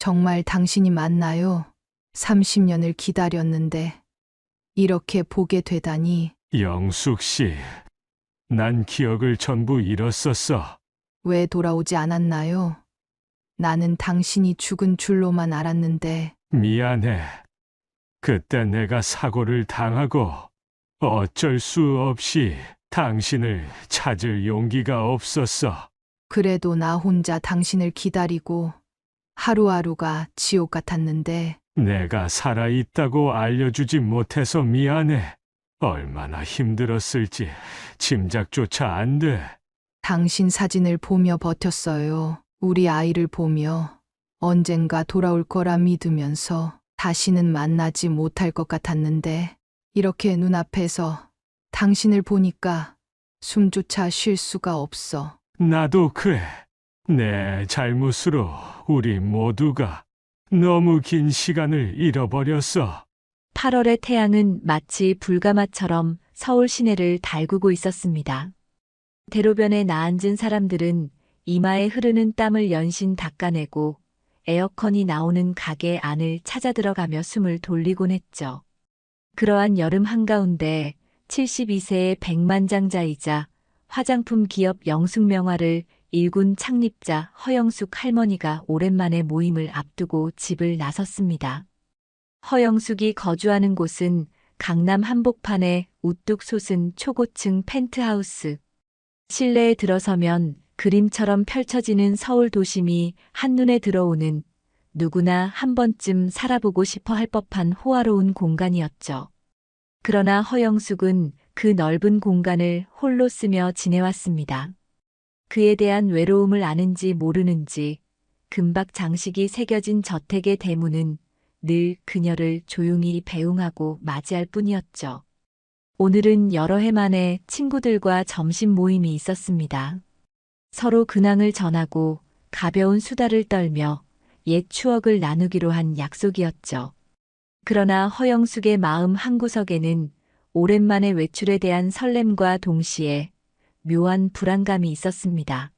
정말 당신이 맞나요? 30년을 기다렸는데 이렇게 보게 되다니. 영숙 씨, 난 기억을 전부 잃었었어. 왜 돌아오지 않았나요? 나는 당신이 죽은 줄로만 알았는데. 미안해. 그때 내가 사고를 당하고 어쩔 수 없이 당신을 찾을 용기가 없었어. 그래도 나 혼자 당신을 기다리고 하루하루가 지옥 같았는데. 내가 살아있다고 알려주지 못해서 미안해. 얼마나 힘들었을지 짐작조차 안 돼. 당신 사진을 보며 버텼어요. 우리 아이를 보며 언젠가 돌아올 거라 믿으면서. 다시는 만나지 못할 것 같았는데 이렇게 눈앞에서 당신을 보니까 숨조차 쉴 수가 없어. 나도 그래. 내 잘못으로 우리 모두가 너무 긴 시간을 잃어버렸어. 8월의 태양은 마치 불가마처럼 서울 시내를 달구고 있었습니다. 대로변에 나앉은 사람들은 이마에 흐르는 땀을 연신 닦아내고 에어컨이 나오는 가게 안을 찾아 들어가며 숨을 돌리곤 했죠. 그러한 여름 한가운데 72세의 백만장자이자 화장품 기업 영숙명화를 일군 창립자 허영숙 할머니가 오랜만에 모임을 앞두고 집을 나섰습니다. 허영숙이 거주하는 곳은 강남 한복판의 우뚝 솟은 초고층 펜트하우스. 실내에 들어서면 그림처럼 펼쳐지는 서울 도심이 한눈에 들어오는, 누구나 한 번쯤 살아보고 싶어 할 법한 호화로운 공간이었죠. 그러나 허영숙은 그 넓은 공간을 홀로 쓰며 지내왔습니다. 그에 대한 외로움을 아는지 모르는지 금박 장식이 새겨진 저택의 대문은 늘 그녀를 조용히 배웅하고 맞이할 뿐이었죠. 오늘은 여러 해 만에 친구들과 점심 모임이 있었습니다. 서로 근황을 전하고 가벼운 수다를 떨며 옛 추억을 나누기로 한 약속이었죠. 그러나 허영숙의 마음 한구석에는 오랜만에 외출에 대한 설렘과 동시에 묘한 불안감이 있었습니다.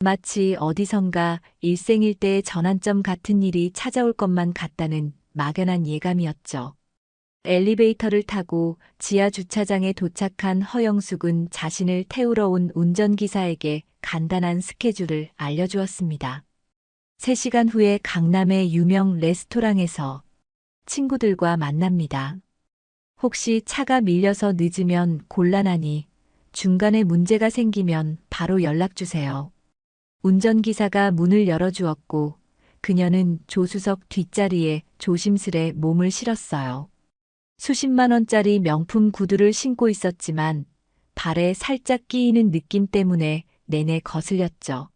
마치 어디선가 일생일대의 전환점 같은 일이 찾아올 것만 같다는 막연한 예감이었죠. 엘리베이터를 타고 지하 주차장에 도착한 허영숙은 자신을 태우러 온 운전기사에게 간단한 스케줄을 알려주었습니다. 3시간 후에 강남의 유명 레스토랑에서 친구들과 만납니다. 혹시 차가 밀려서 늦으면 곤란하니 중간에 문제가 생기면 바로 연락주세요. 운전기사가 문을 열어주었고 그녀는 조수석 뒷자리에 조심스레 몸을 실었어요. 수십만 원짜리 명품 구두를 신고 있었지만 발에 살짝 끼이는 느낌 때문에 내내 거슬렸죠.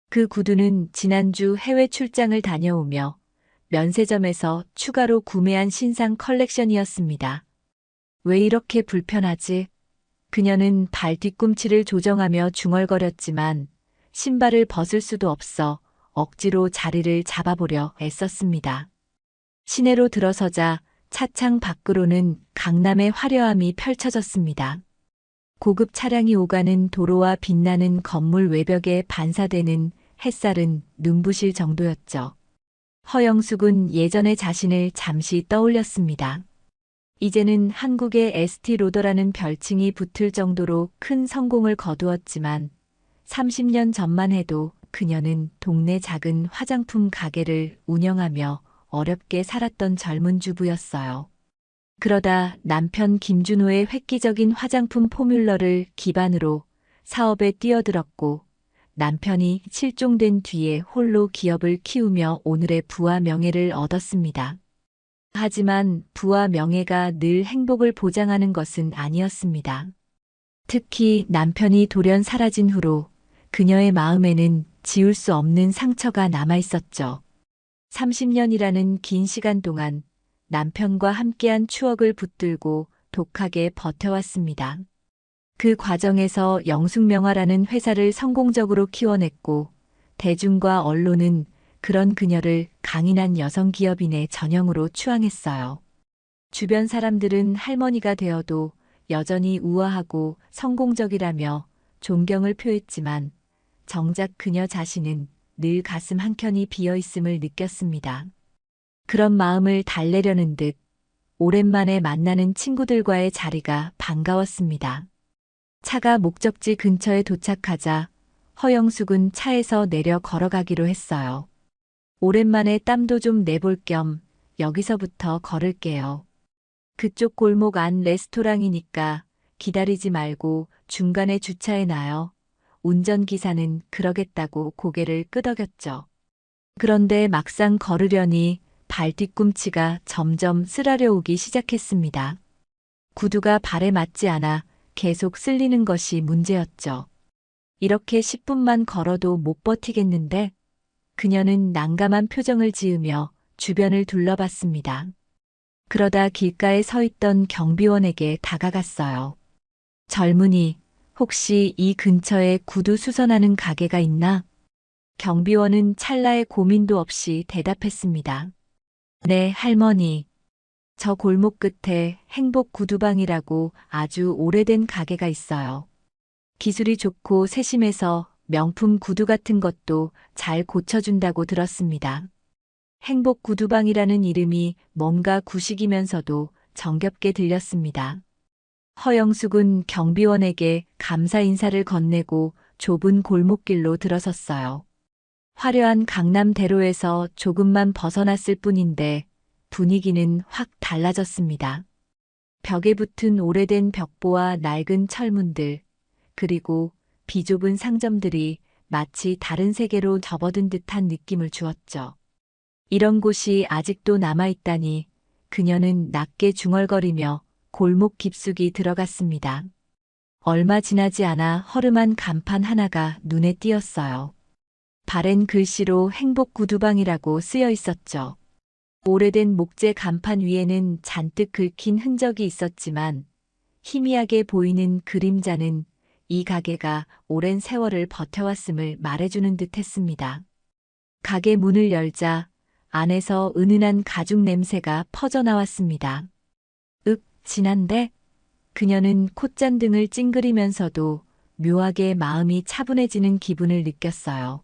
그 구두는 지난주 해외 출장을 다녀오며 면세점에서 추가로 구매한 신상 컬렉션이었습니다. 왜 이렇게 불편하지? 그녀는 발 뒤꿈치를 조정하며 중얼거렸지만 신발을 벗을 수도 없어 억지로 자리를 잡아보려 애썼습니다. 시내로 들어서자 차창 밖으로는 강남의 화려함이 펼쳐졌습니다. 고급 차량이 오가는 도로와 빛나는 건물 외벽에 반사되는 햇살은 눈부실 정도였죠. 허영숙은 예전의 자신을 잠시 떠올렸습니다. 이제는 한국의 에스티로더라는 별칭이 붙을 정도로 큰 성공을 거두었지만 30년 전만 해도 그녀는 동네 작은 화장품 가게를 운영하며 어렵게 살았던 젊은 주부였어요. 그러다 남편 김준호의 획기적인 화장품 포뮬러를 기반으로 사업에 뛰어들었고 남편이 실종된 뒤에 홀로 기업을 키우며 오늘의 부와 명예를 얻었습니다. 하지만 부와 명예가 늘 행복을 보장하는 것은 아니었습니다. 특히 남편이 돌연 사라진 후로 그녀의 마음에는 지울 수 없는 상처가 남아 있었죠. 30년이라는 긴 시간 동안 남편과 함께한 추억을 붙들고 독하게 버텨왔습니다. 그 과정에서 영숙명화라는 회사를 성공적으로 키워냈고 대중과 언론은 그런 그녀를 강인한 여성 기업인의 전형으로 추앙했어요. 주변 사람들은 할머니가 되어도 여전히 우아하고 성공적이라며 존경을 표했지만 정작 그녀 자신은 늘 가슴 한켠이 비어 있음을 느꼈습니다. 그런 마음을 달래려는 듯 오랜만에 만나는 친구들과의 자리가 반가웠습니다. 차가 목적지 근처에 도착하자 허영숙은 차에서 내려 걸어가기로 했어요. 오랜만에 땀도 좀 내볼 겸 여기서부터 걸을게요. 그쪽 골목 안 레스토랑이니까 기다리지 말고 중간에 주차해놔요. 운전기사는 그러겠다고 고개를 끄덕였죠. 그런데 막상 걸으려니 발 뒤꿈치가 점점 쓰라려오기 시작했습니다. 구두가 발에 맞지 않아 계속 쓸리는 것이 문제였죠. 이렇게 10분만 걸어도 못 버티겠는데 그녀는 난감한 표정을 지으며 주변을 둘러봤습니다. 그러다 길가에 서 있던 경비원에게 다가갔어요. 젊은이, 혹시 이 근처에 구두 수선하는 가게가 있나? 경비원은 찰나의 고민도 없이 대답했습니다. 네, 할머니. 저 골목 끝에 행복 구두방이라고 아주 오래된 가게가 있어요. 기술이 좋고 세심해서 명품 구두 같은 것도 잘 고쳐준다고 들었습니다. 행복 구두방이라는 이름이 뭔가 구식이면서도 정겹게 들렸습니다. 허영숙은 경비원에게 감사 인사를 건네고 좁은 골목길로 들어섰어요. 화려한 강남대로에서 조금만 벗어났을 뿐인데 분위기는 확 달라졌습니다. 벽에 붙은 오래된 벽보와 낡은 철문들, 그리고 비좁은 상점들이 마치 다른 세계로 접어든 듯한 느낌을 주었죠. 이런 곳이 아직도 남아있다니 그녀는 낮게 중얼거리며 골목 깊숙이 들어갔습니다. 얼마 지나지 않아 허름한 간판 하나가 눈에 띄었어요. 바랜 글씨로 행복 구두방이라고 쓰여 있었죠. 오래된 목재 간판 위에는 잔뜩 긁힌 흔적이 있었지만 희미하게 보이는 그림자는 이 가게가 오랜 세월을 버텨왔음을 말해주는 듯 했습니다. 가게 문을 열자 안에서 은은한 가죽 냄새가 퍼져나왔습니다. 진한데? 그녀는 콧잔등을 찡그리면서도 묘하게 마음이 차분해지는 기분을 느꼈어요.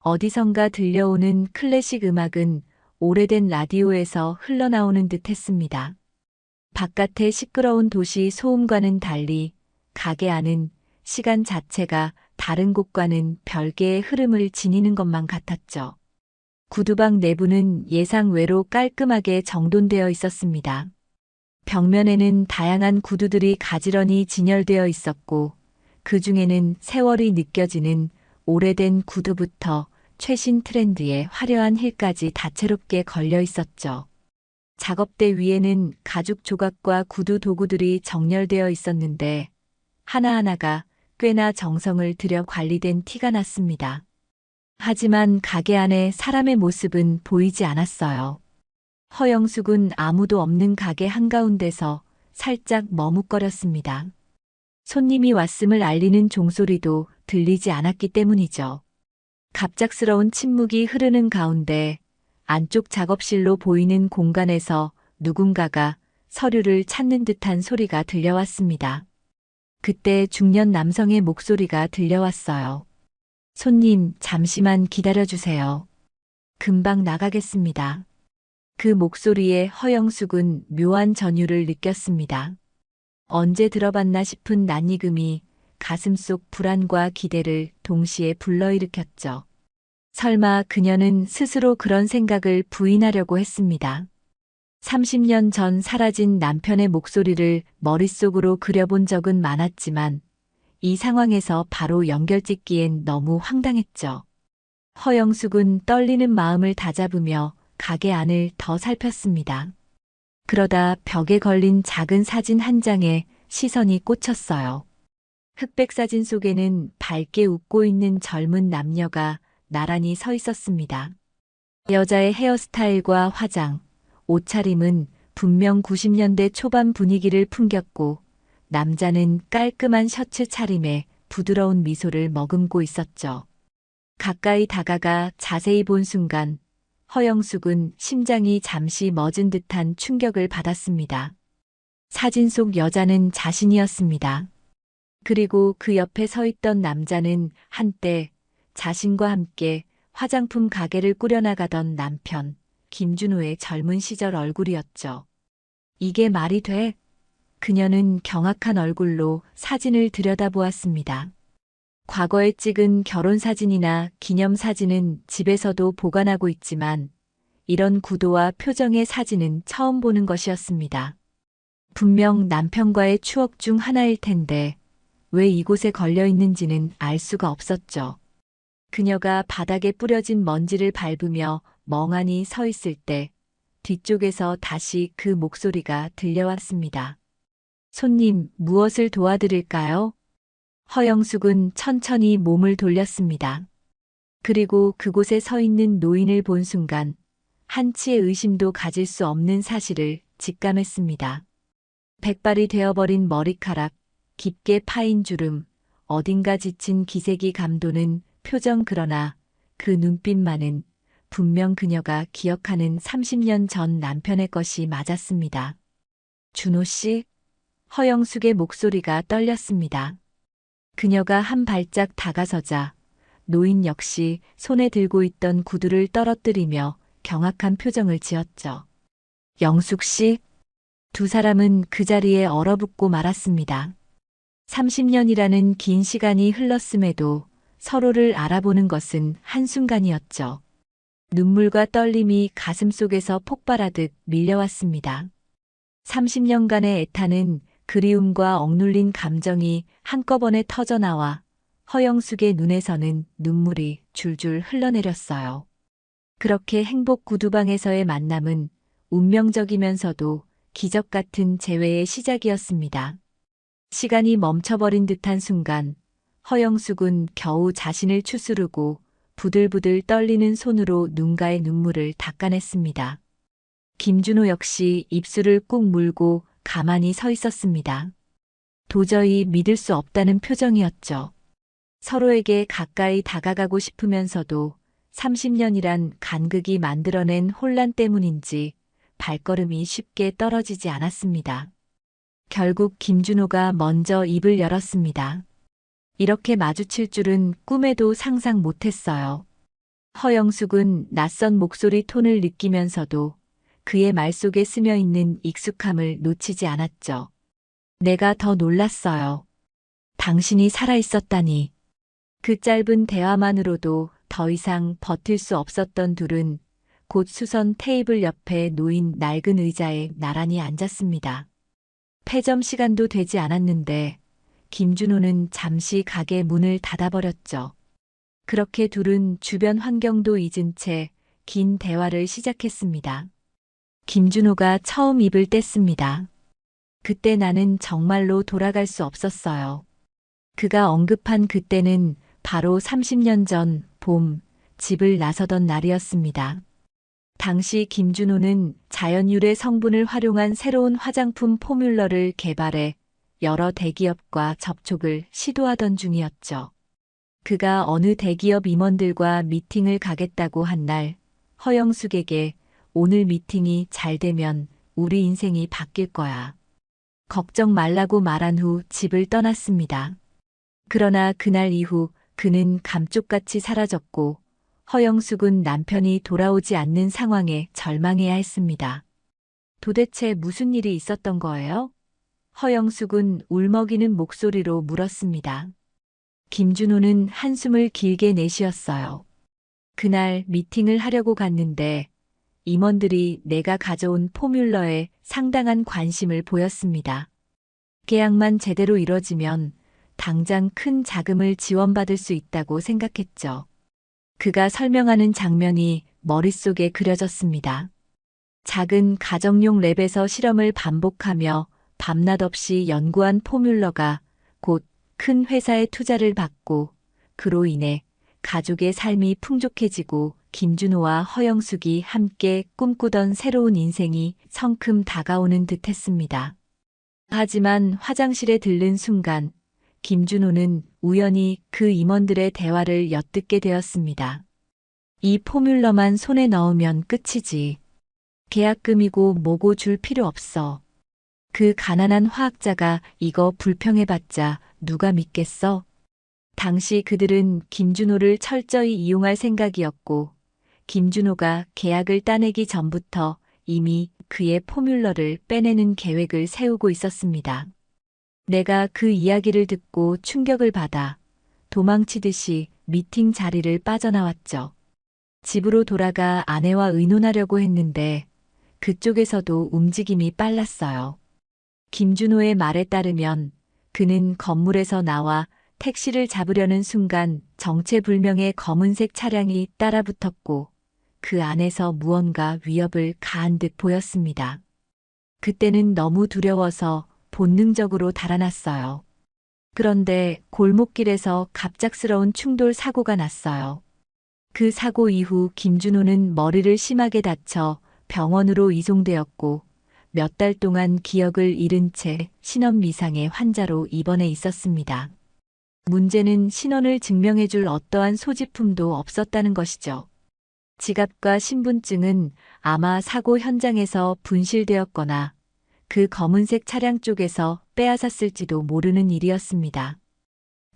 어디선가 들려오는 클래식 음악은 오래된 라디오에서 흘러나오는 듯 했습니다. 바깥의 시끄러운 도시 소음과는 달리 가게 안은 시간 자체가 다른 곳과는 별개의 흐름을 지니는 것만 같았죠. 구두방 내부는 예상 외로 깔끔하게 정돈되어 있었습니다. 벽면에는 다양한 구두들이 가지런히 진열되어 있었고 그 중에는 세월이 느껴지는 오래된 구두부터 최신 트렌드의 화려한 힐까지 다채롭게 걸려 있었죠. 작업대 위에는 가죽 조각과 구두 도구들이 정렬되어 있었는데 하나하나가 꽤나 정성을 들여 관리된 티가 났습니다. 하지만 가게 안에 사람의 모습은 보이지 않았어요. 허영숙은 아무도 없는 가게 한가운데서 살짝 머뭇거렸습니다. 손님이 왔음을 알리는 종소리도 들리지 않았기 때문이죠. 갑작스러운 침묵이 흐르는 가운데 안쪽 작업실로 보이는 공간에서 누군가가 서류를 찾는 듯한 소리가 들려왔습니다. 그때 중년 남성의 목소리가 들려왔어요. 손님, 잠시만 기다려주세요. 금방 나가겠습니다. 그 목소리에 허영숙은 묘한 전율을 느꼈습니다. 언제 들어봤나 싶은 낯익음이 가슴속 불안과 기대를 동시에 불러일으켰죠. 설마 그녀는 스스로 그런 생각을 부인하려고 했습니다. 30년 전 사라진 남편의 목소리를 머릿속으로 그려본 적은 많았지만 이 상황에서 바로 연결짓기엔 너무 황당했죠. 허영숙은 떨리는 마음을 다잡으며 가게 안을 더 살폈습니다. 그러다 벽에 걸린 작은 사진 한 장에 시선이 꽂혔어요. 흑백 사진 속에는 밝게 웃고 있는 젊은 남녀가 나란히 서 있었습니다. 여자의 헤어스타일과 화장, 옷차림은 분명 90년대 초반 분위기를 풍겼고 남자는 깔끔한 셔츠 차림에 부드러운 미소를 머금고 있었죠. 가까이 다가가 자세히 본 순간 허영숙은 심장이 잠시 멎은 듯한 충격을 받았습니다. 사진 속 여자는 자신이었습니다. 그리고 그 옆에 서 있던 남자는 한때 자신과 함께 화장품 가게를 꾸려나가던 남편, 김준호의 젊은 시절 얼굴이었죠. 이게 말이 돼? 그녀는 경악한 얼굴로 사진을 들여다보았습니다. 과거에 찍은 결혼사진이나 기념사진은 집에서도 보관하고 있지만 이런 구도와 표정의 사진은 처음 보는 것이었습니다. 분명 남편과의 추억 중 하나일 텐데 왜 이곳에 걸려 있는지는 알 수가 없었죠. 그녀가 바닥에 뿌려진 먼지를 밟으며 멍하니 서 있을 때 뒤쪽에서 다시 그 목소리가 들려왔습니다. 손님, 무엇을 도와드릴까요? 허영숙은 천천히 몸을 돌렸습니다. 그리고 그곳에 서 있는 노인을 본 순간 한치의 의심도 가질 수 없는 사실을 직감했습니다. 백발이 되어버린 머리카락, 깊게 파인 주름, 어딘가 지친 기색이 감도는 표정 그러나 그 눈빛만은 분명 그녀가 기억하는 30년 전 남편의 것이 맞았습니다. 준호 씨? 허영숙의 목소리가 떨렸습니다. 그녀가 한 발짝 다가서자 노인 역시 손에 들고 있던 구두를 떨어뜨리며 경악한 표정을 지었죠. 영숙 씨? 두 사람은 그 자리에 얼어붙고 말았습니다. 30년이라는 긴 시간이 흘렀음에도 서로를 알아보는 것은 한순간이었죠. 눈물과 떨림이 가슴속에서 폭발하듯 밀려왔습니다. 30년간의 애타는 그리움과 억눌린 감정이 한꺼번에 터져나와 허영숙의 눈에서는 눈물이 줄줄 흘러내렸어요. 그렇게 행복 구두방에서의 만남은 운명적이면서도 기적 같은 재회의 시작이었습니다. 시간이 멈춰버린 듯한 순간 허영숙은 겨우 자신을 추스르고 부들부들 떨리는 손으로 눈가의 눈물을 닦아냈습니다. 김준호 역시 입술을 꾹 물고 가만히 서 있었습니다. 도저히 믿을 수 없다는 표정이었죠. 서로에게 가까이 다가가고 싶으면서도 30년이란 간극이 만들어낸 혼란 때문인지 발걸음이 쉽게 떨어지지 않았습니다. 결국 김준호가 먼저 입을 열었습니다. 이렇게 마주칠 줄은 꿈에도 상상 못했어요. 허영숙은 낯선 목소리 톤을 느끼면서도 그의 말 속에 스며 있는 익숙함을 놓치지 않았죠. 내가 더 놀랐어요. 당신이 살아있었다니. 그 짧은 대화만으로도 더 이상 버틸 수 없었던 둘은 곧 수선 테이블 옆에 놓인 낡은 의자에 나란히 앉았습니다. 패점 시간도 되지 않았는데 김준호는 잠시 가게 문을 닫아버렸죠. 그렇게 둘은 주변 환경도 잊은 채 긴 대화를 시작했습니다. 김준호가 처음 입을 뗐습니다. 그때 나는 정말로 돌아갈 수 없었어요. 그가 언급한 그때는 바로 30년 전 봄, 집을 나서던 날이었습니다. 당시 김준호는 자연유래 성분을 활용한 새로운 화장품 포뮬러를 개발해 여러 대기업과 접촉을 시도하던 중이었죠. 그가 어느 대기업 임원들과 미팅을 가겠다고 한 날, 허영숙에게 오늘 미팅이 잘 되면 우리 인생이 바뀔 거야. 걱정 말라고 말한 후 집을 떠났습니다. 그러나 그날 이후 그는 감쪽같이 사라졌고 허영숙은 남편이 돌아오지 않는 상황에 절망해야 했습니다. 도대체 무슨 일이 있었던 거예요? 허영숙은 울먹이는 목소리로 물었습니다. 김준호는 한숨을 길게 내쉬었어요. 그날 미팅을 하려고 갔는데 임원들이 내가 가져온 포뮬러에 상당한 관심을 보였습니다. 계약만 제대로 이뤄지면 당장 큰 자금을 지원받을 수 있다고 생각했죠. 그가 설명하는 장면이 머릿속에 그려졌습니다. 작은 가정용 랩에서 실험을 반복하며 밤낮 없이 연구한 포뮬러가 곧 큰 회사의 투자를 받고 그로 인해 가족의 삶이 풍족해지고 김준호와 허영숙이 함께 꿈꾸던 새로운 인생이 성큼 다가오는 듯했습니다. 하지만 화장실에 들른 순간 김준호는 우연히 그 임원들의 대화를 엿듣게 되었습니다. 이 포뮬러만 손에 넣으면 끝이지. 계약금이고 뭐고 줄 필요 없어. 그 가난한 화학자가 이거 불평해봤자 누가 믿겠어? 당시 그들은 김준호를 철저히 이용할 생각이었고, 김준호가 계약을 따내기 전부터 이미 그의 포뮬러를 빼내는 계획을 세우고 있었습니다. 내가 그 이야기를 듣고 충격을 받아 도망치듯이 미팅 자리를 빠져나왔죠. 집으로 돌아가 아내와 의논하려고 했는데 그쪽에서도 움직임이 빨랐어요. 김준호의 말에 따르면 그는 건물에서 나와 택시를 잡으려는 순간 정체불명의 검은색 차량이 따라붙었고 그 안에서 무언가 위협을 가한 듯 보였습니다. 그때는 너무 두려워서 본능적으로 달아났어요. 그런데 골목길에서 갑작스러운 충돌 사고가 났어요. 그 사고 이후 김준호는 머리를 심하게 다쳐 병원으로 이송되었고 몇 달 동안 기억을 잃은 채 신원미상의 환자로 입원해 있었습니다. 문제는 신원을 증명해줄 어떠한 소지품도 없었다는 것이죠. 지갑과 신분증은 아마 사고 현장에서 분실되었거나 그 검은색 차량 쪽에서 빼앗았을지도 모르는 일이었습니다.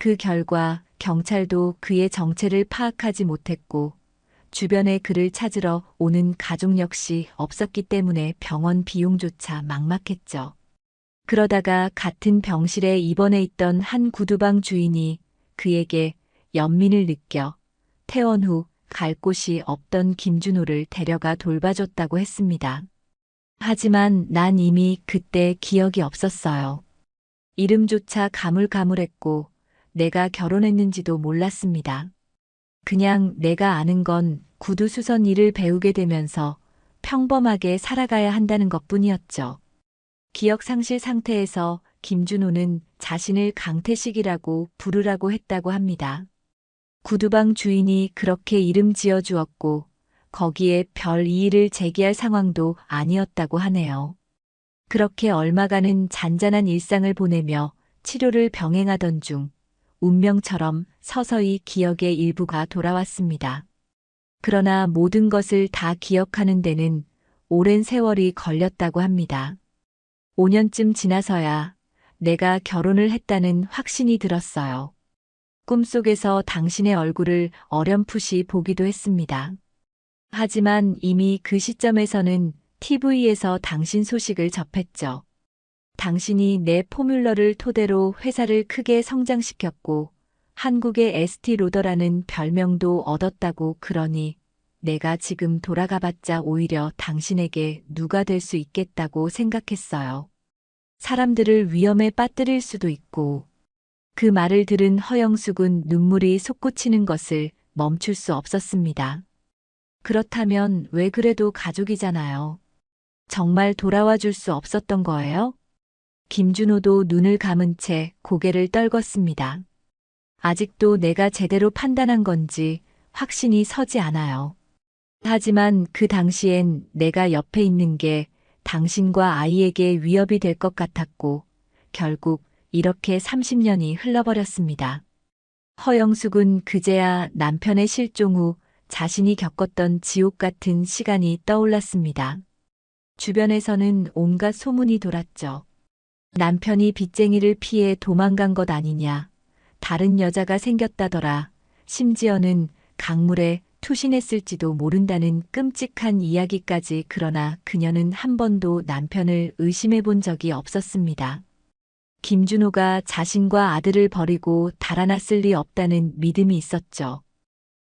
그 결과 경찰도 그의 정체를 파악하지 못했고 주변에 그를 찾으러 오는 가족 역시 없었기 때문에 병원 비용조차 막막했죠. 그러다가 같은 병실에 입원해 있던 한 구두방 주인이 그에게 연민을 느껴 퇴원 후 갈 곳이 없던 김준호를 데려가 돌봐줬다고 했습니다. 하지만 난 이미 그때 기억이 없었어요. 이름조차 가물가물했고 내가 결혼했는지도 몰랐습니다. 그냥 내가 아는 건 구두 수선 일을 배우게 되면서 평범하게 살아가야 한다는 것뿐이었죠. 기억 상실 상태에서 김준호는 자신을 강태식이라고 부르라고 했다고 합니다. 구두방 주인이 그렇게 이름 지어주었고 거기에 별 이의를 제기할 상황도 아니었다고 하네요. 그렇게 얼마간은 잔잔한 일상을 보내며 치료를 병행하던 중 운명처럼 서서히 기억의 일부가 돌아왔습니다. 그러나 모든 것을 다 기억하는 데는 오랜 세월이 걸렸다고 합니다. 5년쯤 지나서야 내가 결혼을 했다는 확신이 들었어요. 꿈속에서 당신의 얼굴을 어렴풋이 보기도 했습니다. 하지만 이미 그 시점에서는 TV에서 당신 소식을 접했죠. 당신이 내 포뮬러를 토대로 회사를 크게 성장시켰고 한국의 에스티 로더라는 별명도 얻었다고 그러니 내가 지금 돌아가봤자 오히려 당신에게 누가 될 수 있겠다고 생각했어요. 사람들을 위험에 빠뜨릴 수도 있고 그 말을 들은 허영숙은 눈물이 솟구치는 것을 멈출 수 없었습니다. 그렇다면 왜 그래도 가족이잖아요. 정말 돌아와 줄 수 없었던 거예요? 김준호도 눈을 감은 채 고개를 떨궜습니다. 아직도 내가 제대로 판단한 건지 확신이 서지 않아요. 하지만 그 당시엔 내가 옆에 있는 게 당신과 아이에게 위협이 될 것 같았고 결국 이렇게 30년이 흘러버렸습니다. 허영숙은 그제야 남편의 실종 후 자신이 겪었던 지옥 같은 시간이 떠올랐습니다. 주변에서는 온갖 소문이 돌았죠. 남편이 빚쟁이를 피해 도망간 것 아니냐, 다른 여자가 생겼다더라, 심지어는 강물에 투신했을지도 모른다는 끔찍한 이야기까지. 그러나 그녀는 한 번도 남편을 의심해 본 적이 없었습니다. 김준호가 자신과 아들을 버리고 달아났을 리 없다는 믿음이 있었죠.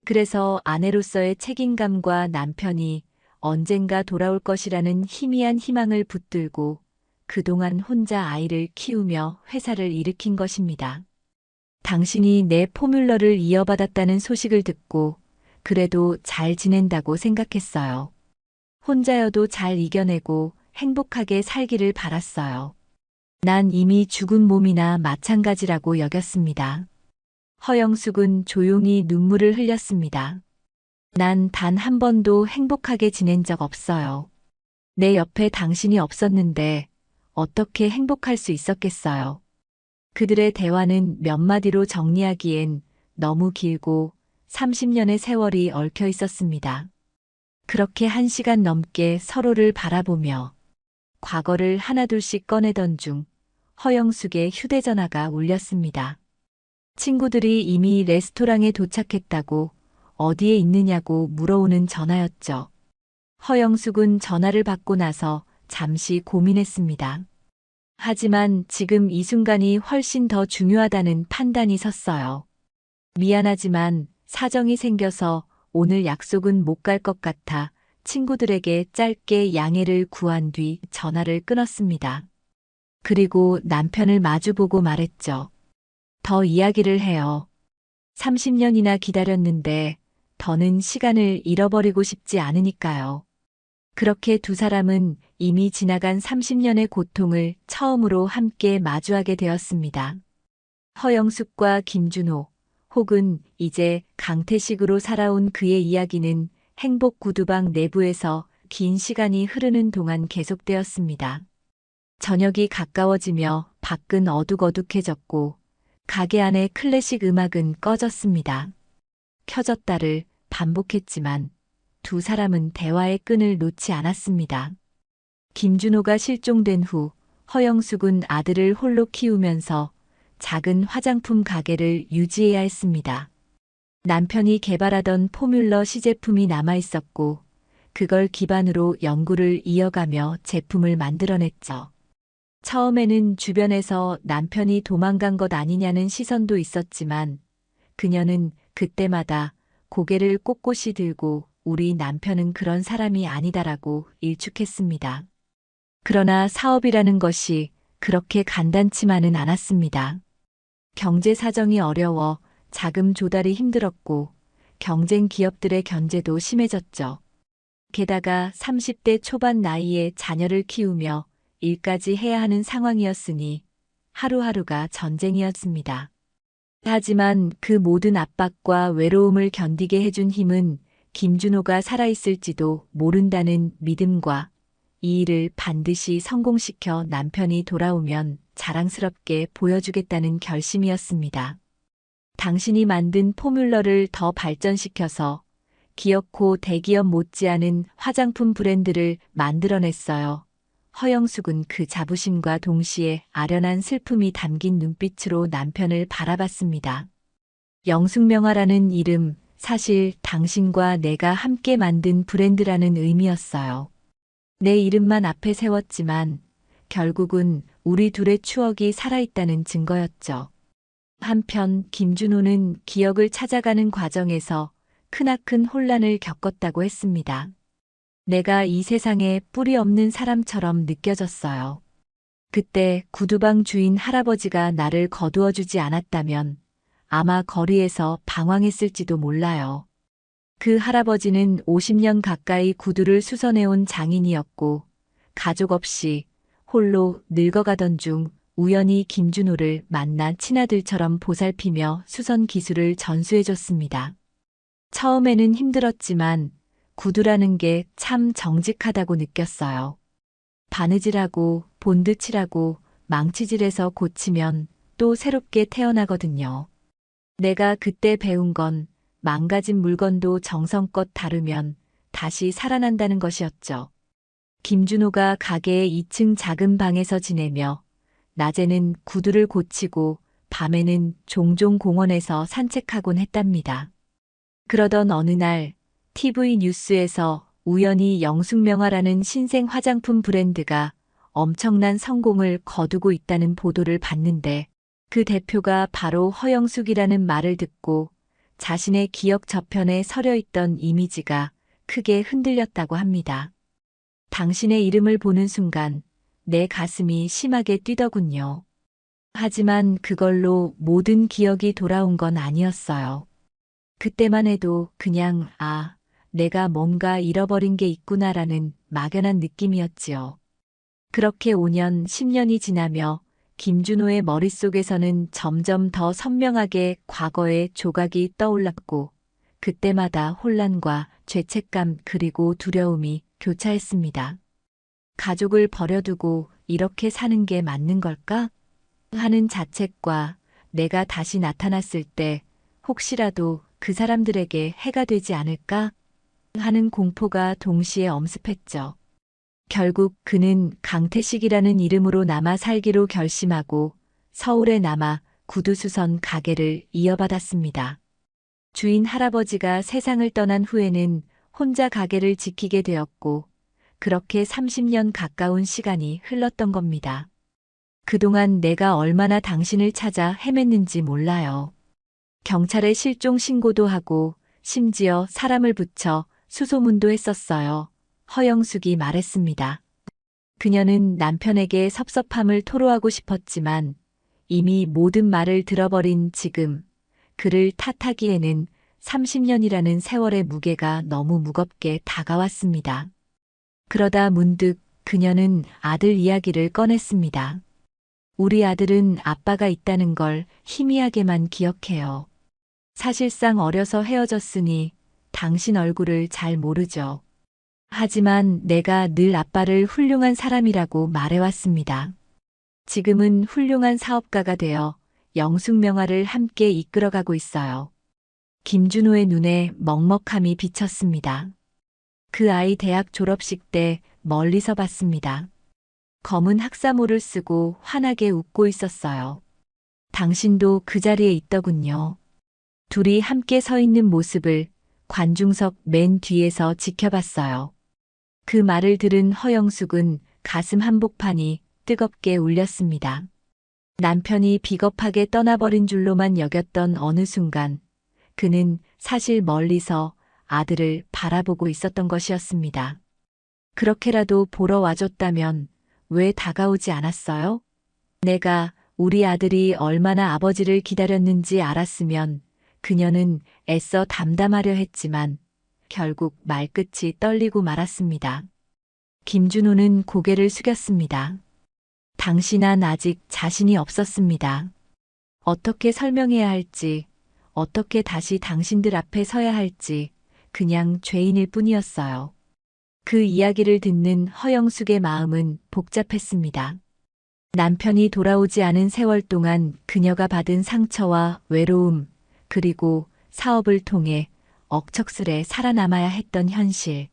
그래서 아내로서의 책임감과 남편이 언젠가 돌아올 것이라는 희미한 희망을 붙들고 그동안 혼자 아이를 키우며 회사를 일으킨 것입니다. 당신이 내 포뮬러를 이어받았다는 소식을 듣고 그래도 잘 지낸다고 생각했어요. 혼자여도 잘 이겨내고 행복하게 살기를 바랐어요. 난 이미 죽은 몸이나 마찬가지라고 여겼습니다. 허영숙은 조용히 눈물을 흘렸습니다. 난 단 한 번도 행복하게 지낸 적 없어요. 내 옆에 당신이 없었는데 어떻게 행복할 수 있었겠어요. 그들의 대화는 몇 마디로 정리하기엔 너무 길고 30년의 세월이 얽혀 있었습니다. 그렇게 1시간 넘게 서로를 바라보며 과거를 하나둘씩 꺼내던 중 허영숙의 휴대전화가 울렸습니다. 친구들이 이미 레스토랑에 도착했다고 어디에 있느냐고 물어오는 전화였죠. 허영숙은 전화를 받고 나서 잠시 고민했습니다. 하지만 지금 이 순간이 훨씬 더 중요하다는 판단이 섰어요. 미안하지만 사정이 생겨서 오늘 약속은 못 갈 것 같아 친구들에게 짧게 양해를 구한 뒤 전화를 끊었습니다. 그리고 남편을 마주보고 말했죠. 더 이야기를 해요. 30년이나 기다렸는데 더는 시간을 잃어버리고 싶지 않으니까요. 그렇게 두 사람은 이미 지나간 30년의 고통을 처음으로 함께 마주하게 되었습니다. 허영숙과 김준호, 혹은 이제 강태식으로 살아온 그의 이야기는 행복 구두방 내부에서 긴 시간이 흐르는 동안 계속되었습니다. 저녁이 가까워지며 밖은 어둑어둑해졌고 가게 안의 클래식 음악은 꺼졌습니다. 켜졌다를 반복했지만 두 사람은 대화의 끈을 놓지 않았습니다. 김준호가 실종된 후 허영숙은 아들을 홀로 키우면서 작은 화장품 가게를 유지해야 했습니다. 남편이 개발하던 포뮬러 시제품이 남아 있었고 그걸 기반으로 연구를 이어가며 제품을 만들어냈죠. 처음에는 주변에서 남편이 도망간 것 아니냐는 시선도 있었지만 그녀는 그때마다 고개를 꼿꼿이 들고 우리 남편은 그런 사람이 아니다라고 일축했습니다. 그러나 사업이라는 것이 그렇게 간단치만은 않았습니다. 경제 사정이 어려워 자금 조달이 힘들었고 경쟁 기업들의 견제도 심해졌죠. 게다가 30대 초반 나이에 자녀를 키우며 일까지 해야 하는 상황이었으니 하루하루가 전쟁이었습니다. 하지만 그 모든 압박과 외로움을 견디게 해준 힘은 김준호가 살아있을지도 모른다는 믿음과 이 일을 반드시 성공시켜 남편이 돌아오면 자랑스럽게 보여주겠다는 결심이었습니다. 당신이 만든 포뮬러를 더 발전시켜서 기어코 대기업 못지않은 화장품 브랜드를 만들어냈어요. 허영숙은 그 자부심과 동시에 아련한 슬픔이 담긴 눈빛으로 남편을 바라봤습니다. 영숙명화라는 이름, 사실 당신과 내가 함께 만든 브랜드라는 의미였어요. 내 이름만 앞에 세웠지만 결국은 우리 둘의 추억이 살아있다는 증거였죠. 한편 김준호는 기억을 찾아가는 과정에서 크나큰 혼란을 겪었다고 했습니다. 내가 이 세상에 뿌리 없는 사람처럼 느껴졌어요. 그때 구두방 주인 할아버지가 나를 거두어주지 않았다면 아마 거리에서 방황했을지도 몰라요. 그 할아버지는 50년 가까이 구두를 수선해온 장인이었고 가족 없이 홀로 늙어가던 중 우연히 김준호를 만나 친아들처럼 보살피며 수선 기술을 전수해줬습니다. 처음에는 힘들었지만 구두라는 게 참 정직하다고 느꼈어요. 바느질하고 본드칠하고 망치질해서 고치면 또 새롭게 태어나거든요. 내가 그때 배운 건 망가진 물건도 정성껏 다루면 다시 살아난다는 것이었죠. 김준호가 가게의 2층 작은 방에서 지내며 낮에는 구두를 고치고 밤에는 종종 공원에서 산책하곤 했답니다. 그러던 어느 날 TV 뉴스에서 우연히 영숙명화라는 신생 화장품 브랜드가 엄청난 성공을 거두고 있다는 보도를 봤는데 그 대표가 바로 허영숙이라는 말을 듣고 자신의 기억 저편에 서려 있던 이미지가 크게 흔들렸다고 합니다. 당신의 이름을 보는 순간 내 가슴이 심하게 뛰더군요. 하지만 그걸로 모든 기억이 돌아온 건 아니었어요. 그때만 해도 그냥 내가 뭔가 잃어버린 게 있구나라는 막연한 느낌이었지요. 그렇게 5년, 10년이 지나며 김준호의 머릿속에서는 점점 더 선명하게 과거의 조각이 떠올랐고 그때마다 혼란과 죄책감 그리고 두려움이 교차했습니다. 가족을 버려두고 이렇게 사는 게 맞는 걸까? 하는 자책과 내가 다시 나타났을 때 혹시라도 그 사람들에게 해가 되지 않을까? 하는 공포가 동시에 엄습했죠. 결국 그는 강태식이라는 이름으로 남아 살기로 결심하고 서울에 남아 구두수선 가게를 이어받았습니다. 주인 할아버지가 세상을 떠난 후에는 혼자 가게를 지키게 되었고, 그렇게 30년 가까운 시간이 흘렀던 겁니다. 그동안 내가 얼마나 당신을 찾아 헤맸는지 몰라요. 경찰에 실종 신고도 하고, 심지어 사람을 붙여 수소문도 했었어요. 허영숙이 말했습니다. 그녀는 남편에게 섭섭함을 토로하고 싶었지만 이미 모든 말을 들어버린 지금 그를 탓하기에는 30년이라는 세월의 무게가 너무 무겁게 다가왔습니다. 그러다 문득 그녀는 아들 이야기를 꺼냈습니다. 우리 아들은 아빠가 있다는 걸 희미하게만 기억해요. 사실상 어려서 헤어졌으니 당신 얼굴을 잘 모르죠. 하지만 내가 늘 아빠를 훌륭한 사람이라고 말해왔습니다. 지금은 훌륭한 사업가가 되어 영숙명화를 함께 이끌어가고 있어요. 김준호의 눈에 먹먹함이 비쳤습니다. 그 아이 대학 졸업식 때 멀리서 봤습니다. 검은 학사모를 쓰고 환하게 웃고 있었어요. 당신도 그 자리에 있더군요. 둘이 함께 서 있는 모습을 관중석 맨 뒤에서 지켜봤어요. 그 말을 들은 허영숙은 가슴 한복판이 뜨겁게 울렸습니다. 남편이 비겁하게 떠나버린 줄로만 여겼던 어느 순간 그는 사실 멀리서 아들을 바라보고 있었던 것이었습니다. 그렇게라도 보러 와줬다면 왜 다가오지 않았어요? 내가 우리 아들이 얼마나 아버지를 기다렸는지 알았으면 그녀는 애써 담담하려 했지만 결국 말끝이 떨리고 말았습니다. 김준호는 고개를 숙였습니다. 당신은 아직 자신이 없었습니다. 어떻게 설명해야 할지, 어떻게 다시 당신들 앞에 서야 할지 그냥 죄인일 뿐이었어요. 그 이야기를 듣는 허영숙의 마음은 복잡했습니다. 남편이 돌아오지 않은 세월 동안 그녀가 받은 상처와 외로움, 그리고 사업을 통해 억척스레 살아남아야 했던 현실.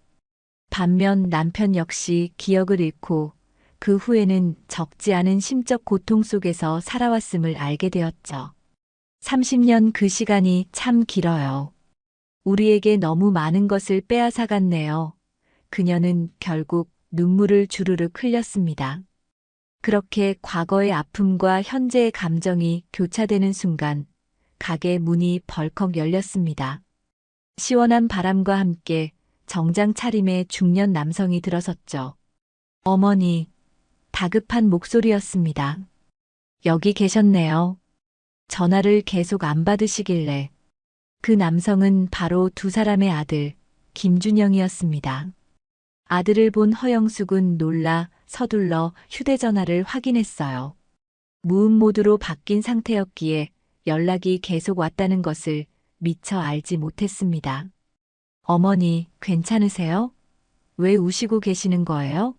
반면 남편 역시 기억을 잃고 그 후에는 적지 않은 심적 고통 속에서 살아왔음을 알게 되었죠. 30년 그 시간이 참 길어요. 우리에게 너무 많은 것을 빼앗아갔네요. 그녀는 결국 눈물을 주르륵 흘렸습니다. 그렇게 과거의 아픔과 현재의 감정이 교차되는 순간 가게 문이 벌컥 열렸습니다. 시원한 바람과 함께 정장 차림의 중년 남성이 들어섰죠. 어머니, 다급한 목소리였습니다. 여기 계셨네요. 전화를 계속 안 받으시길래. 그 남성은 바로 두 사람의 아들, 김준영이었습니다. 아들을 본 허영숙은 놀라 서둘러 휴대전화를 확인했어요. 무음 모드로 바뀐 상태였기에 연락이 계속 왔다는 것을 미처 알지 못했습니다. 어머니, 괜찮으세요? 왜 우시고 계시는 거예요?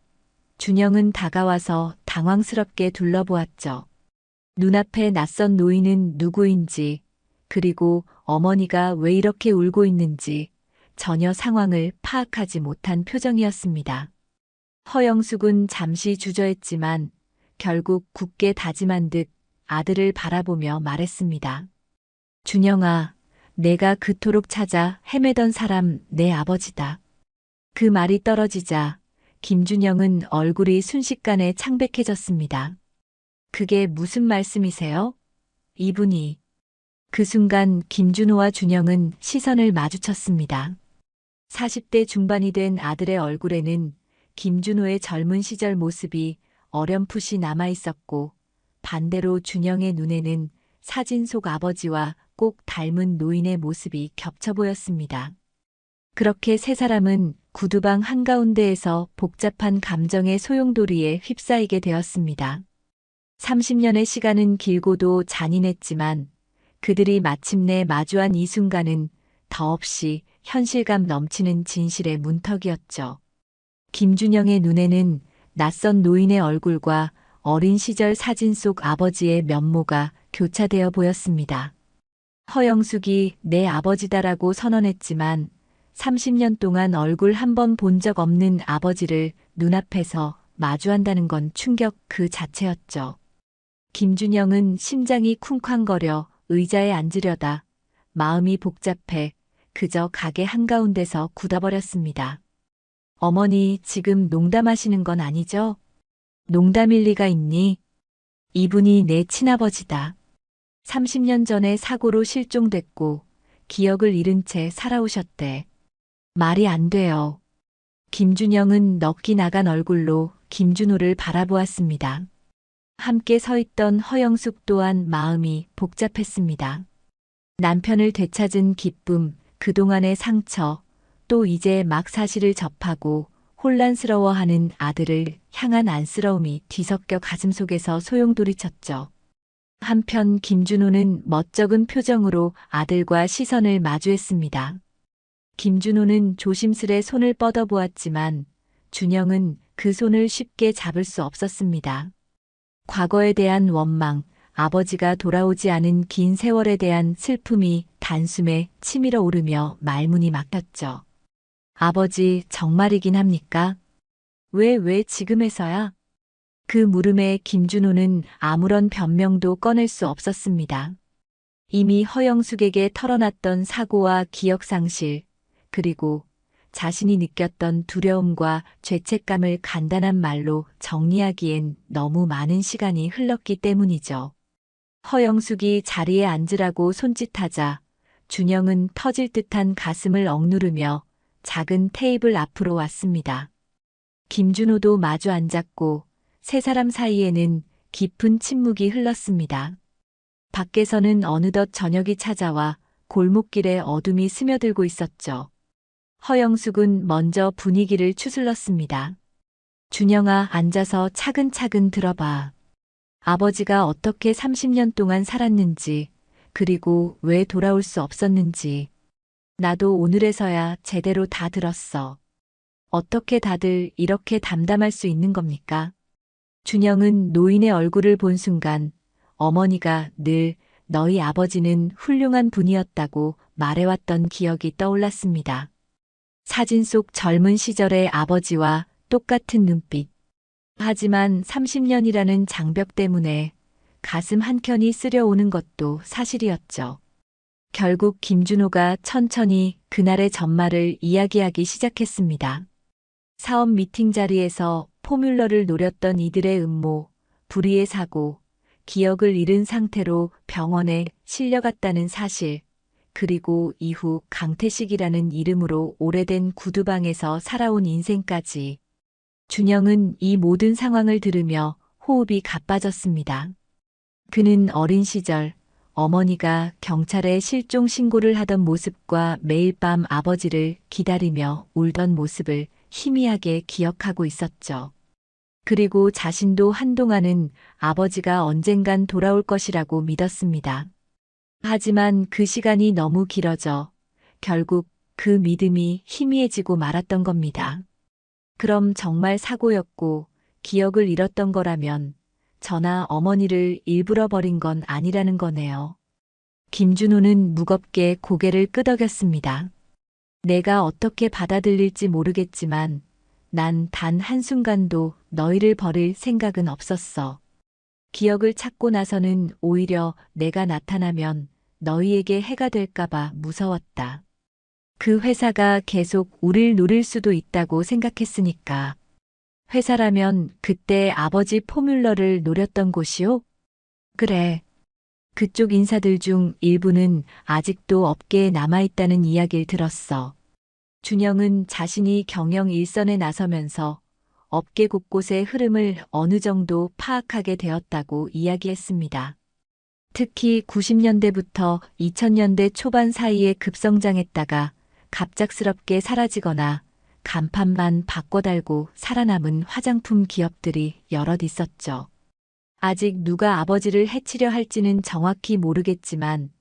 준영은 다가와서 당황스럽게 둘러보았죠. 눈앞에 낯선 노인은 누구인지, 그리고 어머니가 왜 이렇게 울고 있는지 전혀 상황을 파악하지 못한 표정이었습니다. 허영숙은 잠시 주저했지만 결국 굳게 다짐한 듯 아들을 바라보며 말했습니다. 준영아, 내가 그토록 찾아 헤매던 사람 내 아버지다. 그 말이 떨어지자 김준영은 얼굴이 순식간에 창백해졌습니다. 그게 무슨 말씀이세요? 이분이. 그 순간 김준호와 준영은 시선을 마주쳤습니다. 40대 중반이 된 아들의 얼굴에는 김준호의 젊은 시절 모습이 어렴풋이 남아있었고 반대로 준영의 눈에는 사진 속 아버지와 꼭 닮은 노인의 모습이 겹쳐 보였습니다. 그렇게 세 사람은 구두방 한가운데에서 복잡한 감정의 소용돌이에 휩싸이게 되었습니다. 30년의 시간은 길고도 잔인했지만 그들이 마침내 마주한 이 순간은 더없이 현실감 넘치는 진실의 문턱이었죠. 김준영의 눈에는 낯선 노인의 얼굴과 어린 시절 사진 속 아버지의 면모가 교차되어 보였습니다. 허영숙이 내 아버지다라고 선언했지만 30년 동안 얼굴 한 번 본 적 없는 아버지를 눈앞에서 마주한다는 건 충격 그 자체였죠. 김준영은 심장이 쿵쾅거려 의자에 앉으려다 마음이 복잡해 그저 가게 한가운데서 굳어버렸습니다. 어머니 지금 농담하시는 건 아니죠? 농담일 리가 있니? 이분이 내 친아버지다. 30년 전에 사고로 실종됐고 기억을 잃은 채 살아오셨대. 말이 안 돼요. 김준영은 넋이 나간 얼굴로 김준호를 바라보았습니다. 함께 서 있던 허영숙 또한 마음이 복잡했습니다. 남편을 되찾은 기쁨, 그동안의 상처, 또 이제 막 사실을 접하고 혼란스러워하는 아들을 향한 안쓰러움이 뒤섞여 가슴속에서 소용돌이쳤죠. 한편 김준호는 멋쩍은 표정으로 아들과 시선을 마주했습니다. 김준호는 조심스레 손을 뻗어보았지만 준영은 그 손을 쉽게 잡을 수 없었습니다. 과거에 대한 원망, 아버지가 돌아오지 않은 긴 세월에 대한 슬픔이 단숨에 치밀어 오르며 말문이 막혔죠. 아버지 정말이긴 합니까? 왜 지금에서야? 그 물음에 김준호는 아무런 변명도 꺼낼 수 없었습니다. 이미 허영숙에게 털어놨던 사고와 기억상실, 그리고 자신이 느꼈던 두려움과 죄책감을 간단한 말로 정리하기엔 너무 많은 시간이 흘렀기 때문이죠. 허영숙이 자리에 앉으라고 손짓하자 준영은 터질 듯한 가슴을 억누르며 작은 테이블 앞으로 왔습니다. 김준호도 마주 앉았고 세 사람 사이에는 깊은 침묵이 흘렀습니다. 밖에서는 어느덧 저녁이 찾아와 골목길에 어둠이 스며들고 있었죠. 허영숙은 먼저 분위기를 추슬렀습니다. 준영아, 앉아서 차근차근 들어봐. 아버지가 어떻게 30년 동안 살았는지, 그리고 왜 돌아올 수 없었는지. 나도 오늘에서야 제대로 다 들었어. 어떻게 다들 이렇게 담담할 수 있는 겁니까? 준영은 노인의 얼굴을 본 순간 어머니가 늘 너희 아버지는 훌륭한 분이었다고 말해왔던 기억이 떠올랐습니다. 사진 속 젊은 시절의 아버지와 똑같은 눈빛. 하지만 30년이라는 장벽 때문에 가슴 한켠이 쓰려오는 것도 사실이었죠. 결국 김준호가 천천히 그날의 전말을 이야기하기 시작했습니다. 사업 미팅 자리에서 포뮬러를 노렸던 이들의 음모, 불의의 사고, 기억을 잃은 상태로 병원에 실려갔다는 사실, 그리고 이후 강태식이라는 이름으로 오래된 구두방에서 살아온 인생까지. 준영은 이 모든 상황을 들으며 호흡이 가빠졌습니다. 그는 어린 시절 어머니가 경찰에 실종 신고를 하던 모습과 매일 밤 아버지를 기다리며 울던 모습을 희미하게 기억하고 있었죠. 그리고 자신도 한동안은 아버지가 언젠간 돌아올 것이라고 믿었습니다. 하지만 그 시간이 너무 길어져 결국 그 믿음이 희미해지고 말았던 겁니다. 그럼 정말 사고였고 기억을 잃었던 거라면 저나 어머니를 일부러 버린 건 아니라는 거네요. 김준호는 무겁게 고개를 끄덕였습니다. 내가 어떻게 받아들일지 모르겠지만 난 단 한순간도 너희를 버릴 생각은 없었어. 기억을 찾고 나서는 오히려 내가 나타나면 너희에게 해가 될까봐 무서웠다. 그 회사가 계속 우릴 노릴 수도 있다고 생각했으니까. 회사라면 그때 아버지 포뮬러를 노렸던 곳이요? 그래. 그쪽 인사들 중 일부는 아직도 업계에 남아있다는 이야기를 들었어. 준영은 자신이 경영 일선에 나서면서 업계 곳곳의 흐름을 어느 정도 파악하게 되었다고 이야기했습니다. 특히 90년대부터 2000년대 초반 사이에 급성장했다가 갑작스럽게 사라지거나 간판만 바꿔달고 살아남은 화장품 기업들이 여럿 있었죠. 아직 누가 아버지를 해치려 할지는 정확히 모르겠지만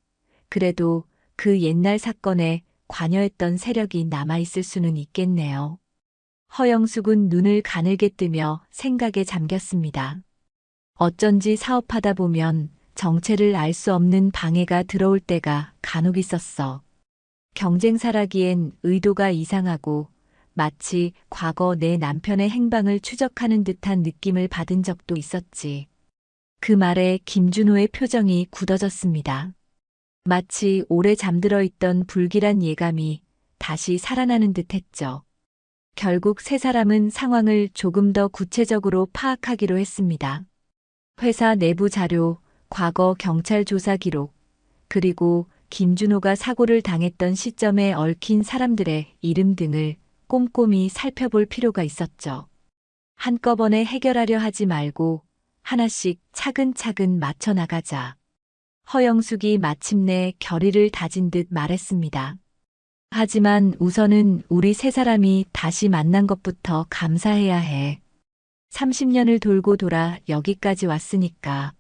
그래도 그 옛날 사건에 관여했던 세력이 남아있을 수는 있겠네요. 허영숙은 눈을 가늘게 뜨며 생각에 잠겼습니다. 어쩐지 사업하다 보면 정체를 알 수 없는 방해가 들어올 때가 간혹 있었어. 경쟁사라기엔 의도가 이상하고 마치 과거 내 남편의 행방을 추적하는 듯한 느낌을 받은 적도 있었지. 그 말에 김준호의 표정이 굳어졌습니다. 마치 오래 잠들어 있던 불길한 예감이 다시 살아나는 듯 했죠. 결국 세 사람은 상황을 조금 더 구체적으로 파악하기로 했습니다. 회사 내부 자료, 과거 경찰 조사 기록, 그리고 김준호가 사고를 당했던 시점에 얽힌 사람들의 이름 등을 꼼꼼히 살펴볼 필요가 있었죠. 한꺼번에 해결하려 하지 말고 하나씩 차근차근 맞춰 나가자. 허영숙이 마침내 결의를 다진 듯 말했습니다. 하지만 우선은 우리 세 사람이 다시 만난 것부터 감사해야 해. 30년을 돌고 돌아 여기까지 왔으니까.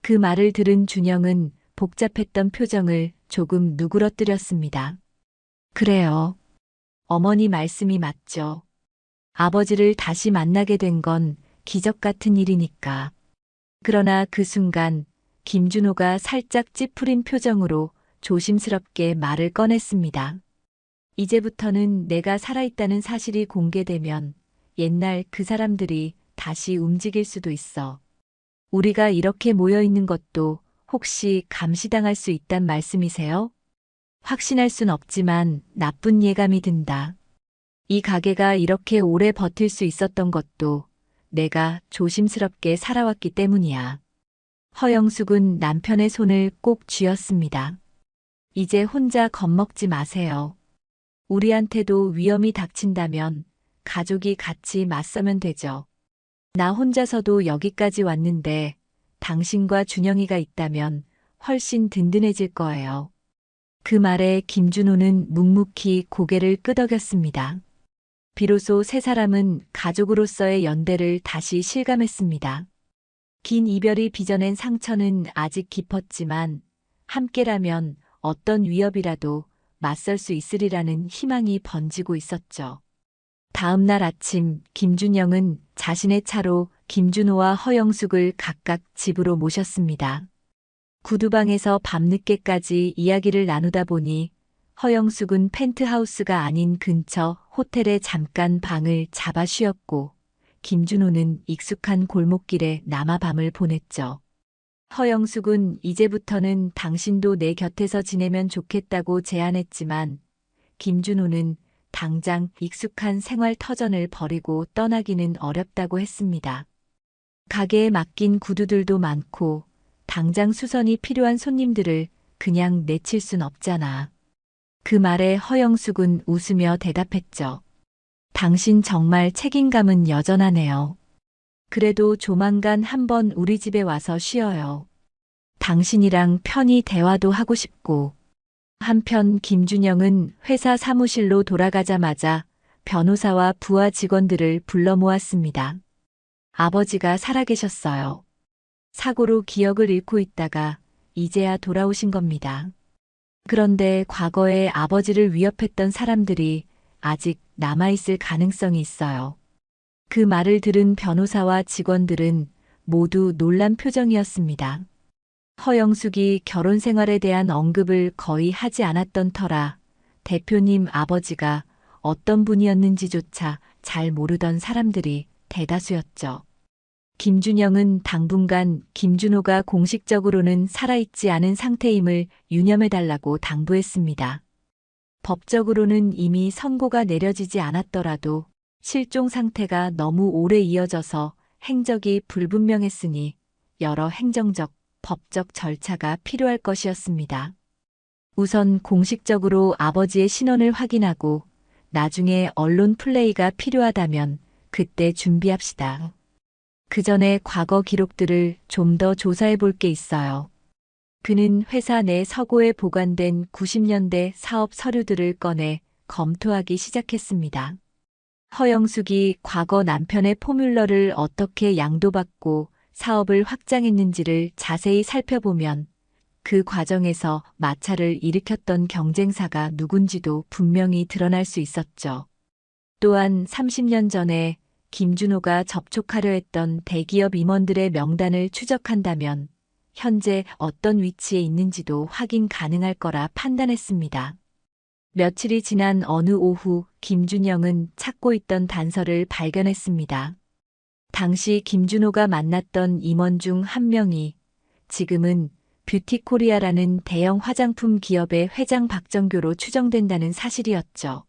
그 말을 들은 준영은 복잡했던 표정을 조금 누그러뜨렸습니다. 그래요. 어머니 말씀이 맞죠. 아버지를 다시 만나게 된 건 기적 같은 일이니까. 그러나 그 순간 김준호가 살짝 찌푸린 표정으로 조심스럽게 말을 꺼냈습니다. 이제부터는 내가 살아있다는 사실이 공개되면 옛날 그 사람들이 다시 움직일 수도 있어. 우리가 이렇게 모여 있는 것도 혹시 감시당할 수 있단 말씀이세요? 확신할 순 없지만 나쁜 예감이 든다. 이 가게가 이렇게 오래 버틸 수 있었던 것도 내가 조심스럽게 살아왔기 때문이야. 허영숙은 남편의 손을 꼭 쥐었습니다. 이제 혼자 겁먹지 마세요. 우리한테도 위험이 닥친다면 가족이 같이 맞서면 되죠. 나 혼자서도 여기까지 왔는데 당신과 준영이가 있다면 훨씬 든든해질 거예요. 그 말에 김준호는 묵묵히 고개를 끄덕였습니다. 비로소 세 사람은 가족으로서의 연대를 다시 실감했습니다. 긴 이별이 빚어낸 상처는 아직 깊었지만 함께라면 어떤 위협이라도 맞설 수 있으리라는 희망이 번지고 있었죠. 다음 날 아침 김준영은 자신의 차로 김준호와 허영숙을 각각 집으로 모셨습니다. 구두방에서 밤늦게까지 이야기를 나누다 보니 허영숙은 펜트하우스가 아닌 근처 호텔에 잠깐 방을 잡아 쉬었고 김준호는 익숙한 골목길에 남아 밤을 보냈죠. 허영숙은 이제부터는 당신도 내 곁에서 지내면 좋겠다고 제안했지만 김준호는 당장 익숙한 생활 터전을 버리고 떠나기는 어렵다고 했습니다. 가게에 맡긴 구두들도 많고 당장 수선이 필요한 손님들을 그냥 내칠 순 없잖아. 그 말에 허영숙은 웃으며 대답했죠. 당신 정말 책임감은 여전하네요. 그래도 조만간 한번 우리 집에 와서 쉬어요. 당신이랑 편히 대화도 하고 싶고. 한편 김준영은 회사 사무실로 돌아가자마자 변호사와 부하 직원들을 불러 모았습니다. 아버지가 살아계셨어요. 사고로 기억을 잃고 있다가 이제야 돌아오신 겁니다. 그런데 과거에 아버지를 위협했던 사람들이 아직 남아있을 가능성이 있어요. 그 말을 들은 변호사와 직원들은 모두 놀란 표정이었습니다. 허영숙이 결혼 생활에 대한 언급을 거의 하지 않았던 터라 대표님 아버지가 어떤 분이었는지조차 잘 모르던 사람들이 대다수였죠. 김준영은 당분간 김준호가 공식적으로는 살아있지 않은 상태임을 유념해달라고 당부했습니다. 법적으로는 이미 선고가 내려지지 않았더라도 실종 상태가 너무 오래 이어져서 행적이 불분명했으니 여러 행정적, 법적 절차가 필요할 것이었습니다. 우선 공식적으로 아버지의 신원을 확인하고 나중에 언론 플레이가 필요하다면 그때 준비합시다. 그 전에 과거 기록들을 좀 더 조사해 볼 게 있어요. 그는 회사 내 서고에 보관된 90년대 사업 서류들을 꺼내 검토하기 시작했습니다. 허영숙이 과거 남편의 포뮬러를 어떻게 양도받고 사업을 확장했는지를 자세히 살펴보면 그 과정에서 마찰을 일으켰던 경쟁사가 누군지도 분명히 드러날 수 있었죠. 또한 30년 전에 김준호가 접촉하려 했던 대기업 임원들의 명단을 추적한다면 현재 어떤 위치에 있는지도 확인 가능할 거라 판단했습니다. 며칠이 지난 어느 오후 김준영은 찾고 있던 단서를 발견했습니다. 당시 김준호가 만났던 임원 중 한 명이 지금은 뷰티코리아라는 대형 화장품 기업의 회장 박정교로 추정된다는 사실이었죠.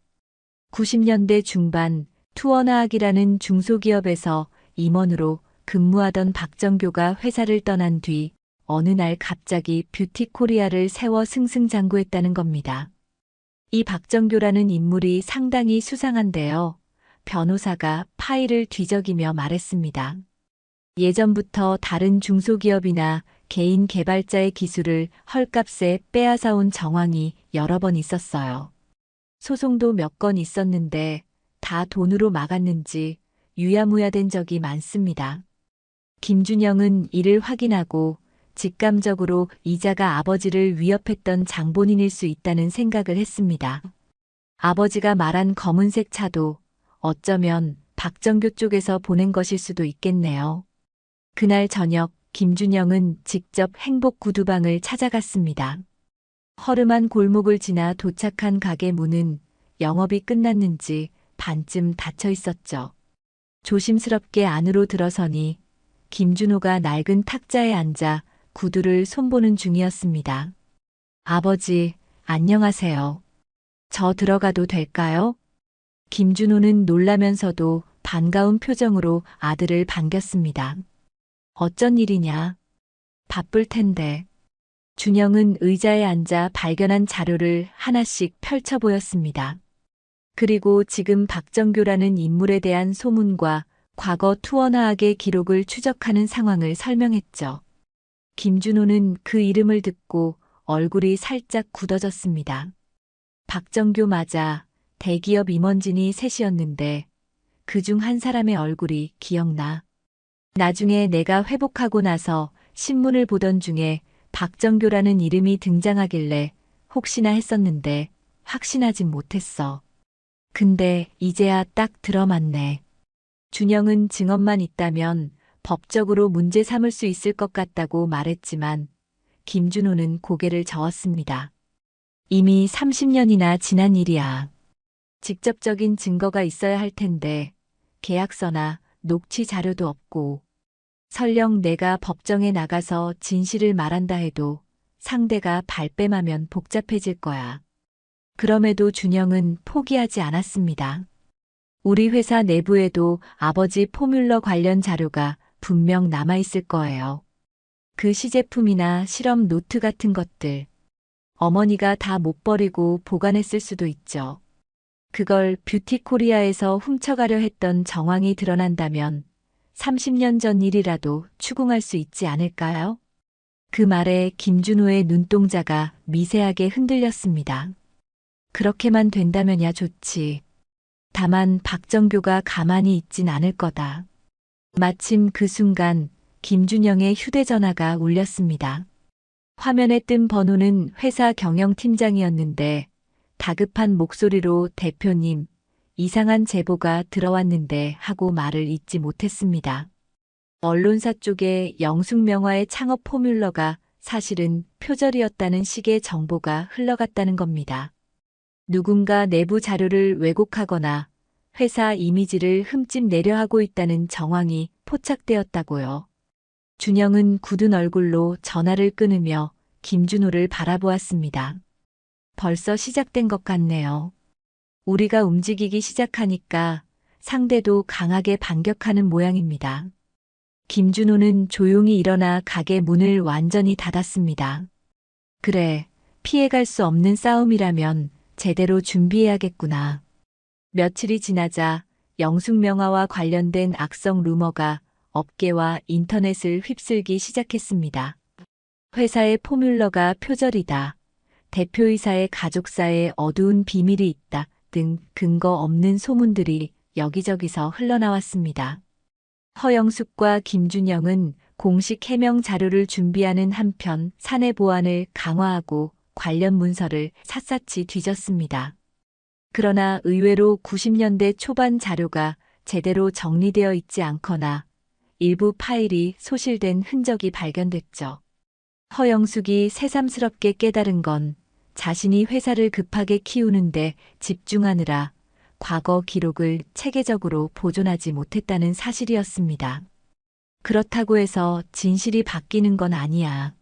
90년대 중반 투어나학이라는 중소기업에서 임원으로 근무하던 박정교가 회사를 떠난 뒤 어느 날 갑자기 뷰티코리아를 세워 승승장구했다는 겁니다. 이 박정교라는 인물이 상당히 수상한데요. 변호사가 파일을 뒤적이며 말했습니다. 예전부터 다른 중소기업이나 개인 개발자의 기술을 헐값에 빼앗아온 정황이 여러 번 있었어요. 소송도 몇 건 있었는데 다 돈으로 막았는지 유야무야된 적이 많습니다. 김준영은 이를 확인하고 직감적으로 이자가 아버지를 위협했던 장본인일 수 있다는 생각을 했습니다. 아버지가 말한 검은색 차도 어쩌면 박정교 쪽에서 보낸 것일 수도 있겠네요. 그날 저녁 김준영은 직접 행복 구두방을 찾아갔습니다. 허름한 골목을 지나 도착한 가게 문은 영업이 끝났는지 반쯤 닫혀 있었죠. 조심스럽게 안으로 들어서니 김준호가 낡은 탁자에 앉아 구두를 손보는 중이었습니다. 아버지, 안녕하세요. 저 들어가도 될까요? 김준호는 놀라면서도 반가운 표정으로 아들을 반겼습니다. 어쩐 일이냐? 바쁠 텐데. 준영은 의자에 앉아 발견한 자료를 하나씩 펼쳐 보였습니다. 그리고 지금 박정교라는 인물에 대한 소문과 과거 투어나학의 기록을 추적하는 상황을 설명했죠. 김준호는 그 이름을 듣고 얼굴이 살짝 굳어졌습니다. 박정교 맞아. 대기업 임원진이 셋이었는데 그중 한 사람의 얼굴이 기억나. 나중에 내가 회복하고 나서 신문을 보던 중에 박정교라는 이름이 등장하길래 혹시나 했었는데 확신하진 못했어. 근데 이제야 딱 들어맞네. 준영은 증언만 있다면 법적으로 문제 삼을 수 있을 것 같다고 말했지만 김준호는 고개를 저었습니다. 이미 30년이나 지난 일이야. 직접적인 증거가 있어야 할 텐데 계약서나 녹취 자료도 없고 설령 내가 법정에 나가서 진실을 말한다 해도 상대가 발뺌하면 복잡해질 거야. 그럼에도 준영은 포기하지 않았습니다. 우리 회사 내부에도 아버지 포뮬러 관련 자료가 분명 남아있을 거예요. 그 시제품이나 실험 노트 같은 것들. 어머니가 다 못 버리고 보관했을 수도 있죠. 그걸 뷰티코리아에서 훔쳐가려 했던 정황이 드러난다면 30년 전 일이라도 추궁할 수 있지 않을까요? 그 말에 김준호의 눈동자가 미세하게 흔들렸습니다. 그렇게만 된다면야 좋지. 다만 박정교가 가만히 있진 않을 거다. 마침 그 순간 김준영의 휴대전화가 울렸습니다. 화면에 뜬 번호는 회사 경영팀장이었는데 다급한 목소리로 대표님, 이상한 제보가 들어왔는데 하고 말을 잇지 못했습니다. 언론사 쪽에 영숙명화의 창업 포뮬러가 사실은 표절이었다는 식의 정보가 흘러갔다는 겁니다. 누군가 내부 자료를 왜곡하거나 회사 이미지를 흠집 내려 하고 있다는 정황이 포착되었다고요. 준영은 굳은 얼굴로 전화를 끊으며 김준호를 바라보았습니다. 벌써 시작된 것 같네요. 우리가 움직이기 시작하니까 상대도 강하게 반격하는 모양입니다. 김준호는 조용히 일어나 가게 문을 완전히 닫았습니다. 그래, 피해갈 수 없는 싸움이라면 제대로 준비해야겠구나. 며칠이 지나자 영숙명화와 관련된 악성 루머가 업계와 인터넷을 휩쓸기 시작했습니다. 회사의 포뮬러가 표절이다. 대표이사의 가족사에 어두운 비밀이 있다. 등 근거 없는 소문들이 여기저기서 흘러나왔습니다. 허영숙과 김준영은 공식 해명 자료를 준비하는 한편 사내 보안을 강화하고 관련 문서를 샅샅이 뒤졌습니다. 그러나 의외로 90년대 초반 자료가 제대로 정리되어 있지 않거나 일부 파일이 소실된 흔적이 발견됐죠. 허영숙이 새삼스럽게 깨달은 건 자신이 회사를 급하게 키우는데 집중하느라 과거 기록을 체계적으로 보존하지 못했다는 사실이었습니다. 그렇다고 해서 진실이 바뀌는 건 아니야.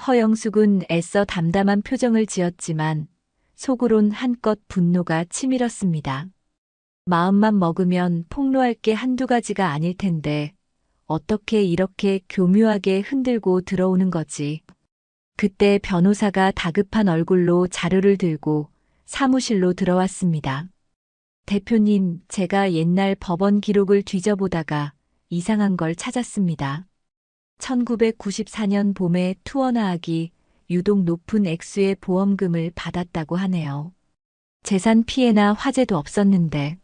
허영숙은 애써 담담한 표정을 지었지만 속으론 한껏 분노가 치밀었습니다. 마음만 먹으면 폭로할 게 한두 가지가 아닐 텐데 어떻게 이렇게 교묘하게 흔들고 들어오는 거지. 그때 변호사가 다급한 얼굴로 자료를 들고 사무실로 들어왔습니다. 대표님, 제가 옛날 법원 기록을 뒤져보다가 이상한 걸 찾았습니다. 1994년 봄에 투어나악이 유독 높은 액수의 보험금을 받았다고 하네요. 재산 피해나 화재도 없었는데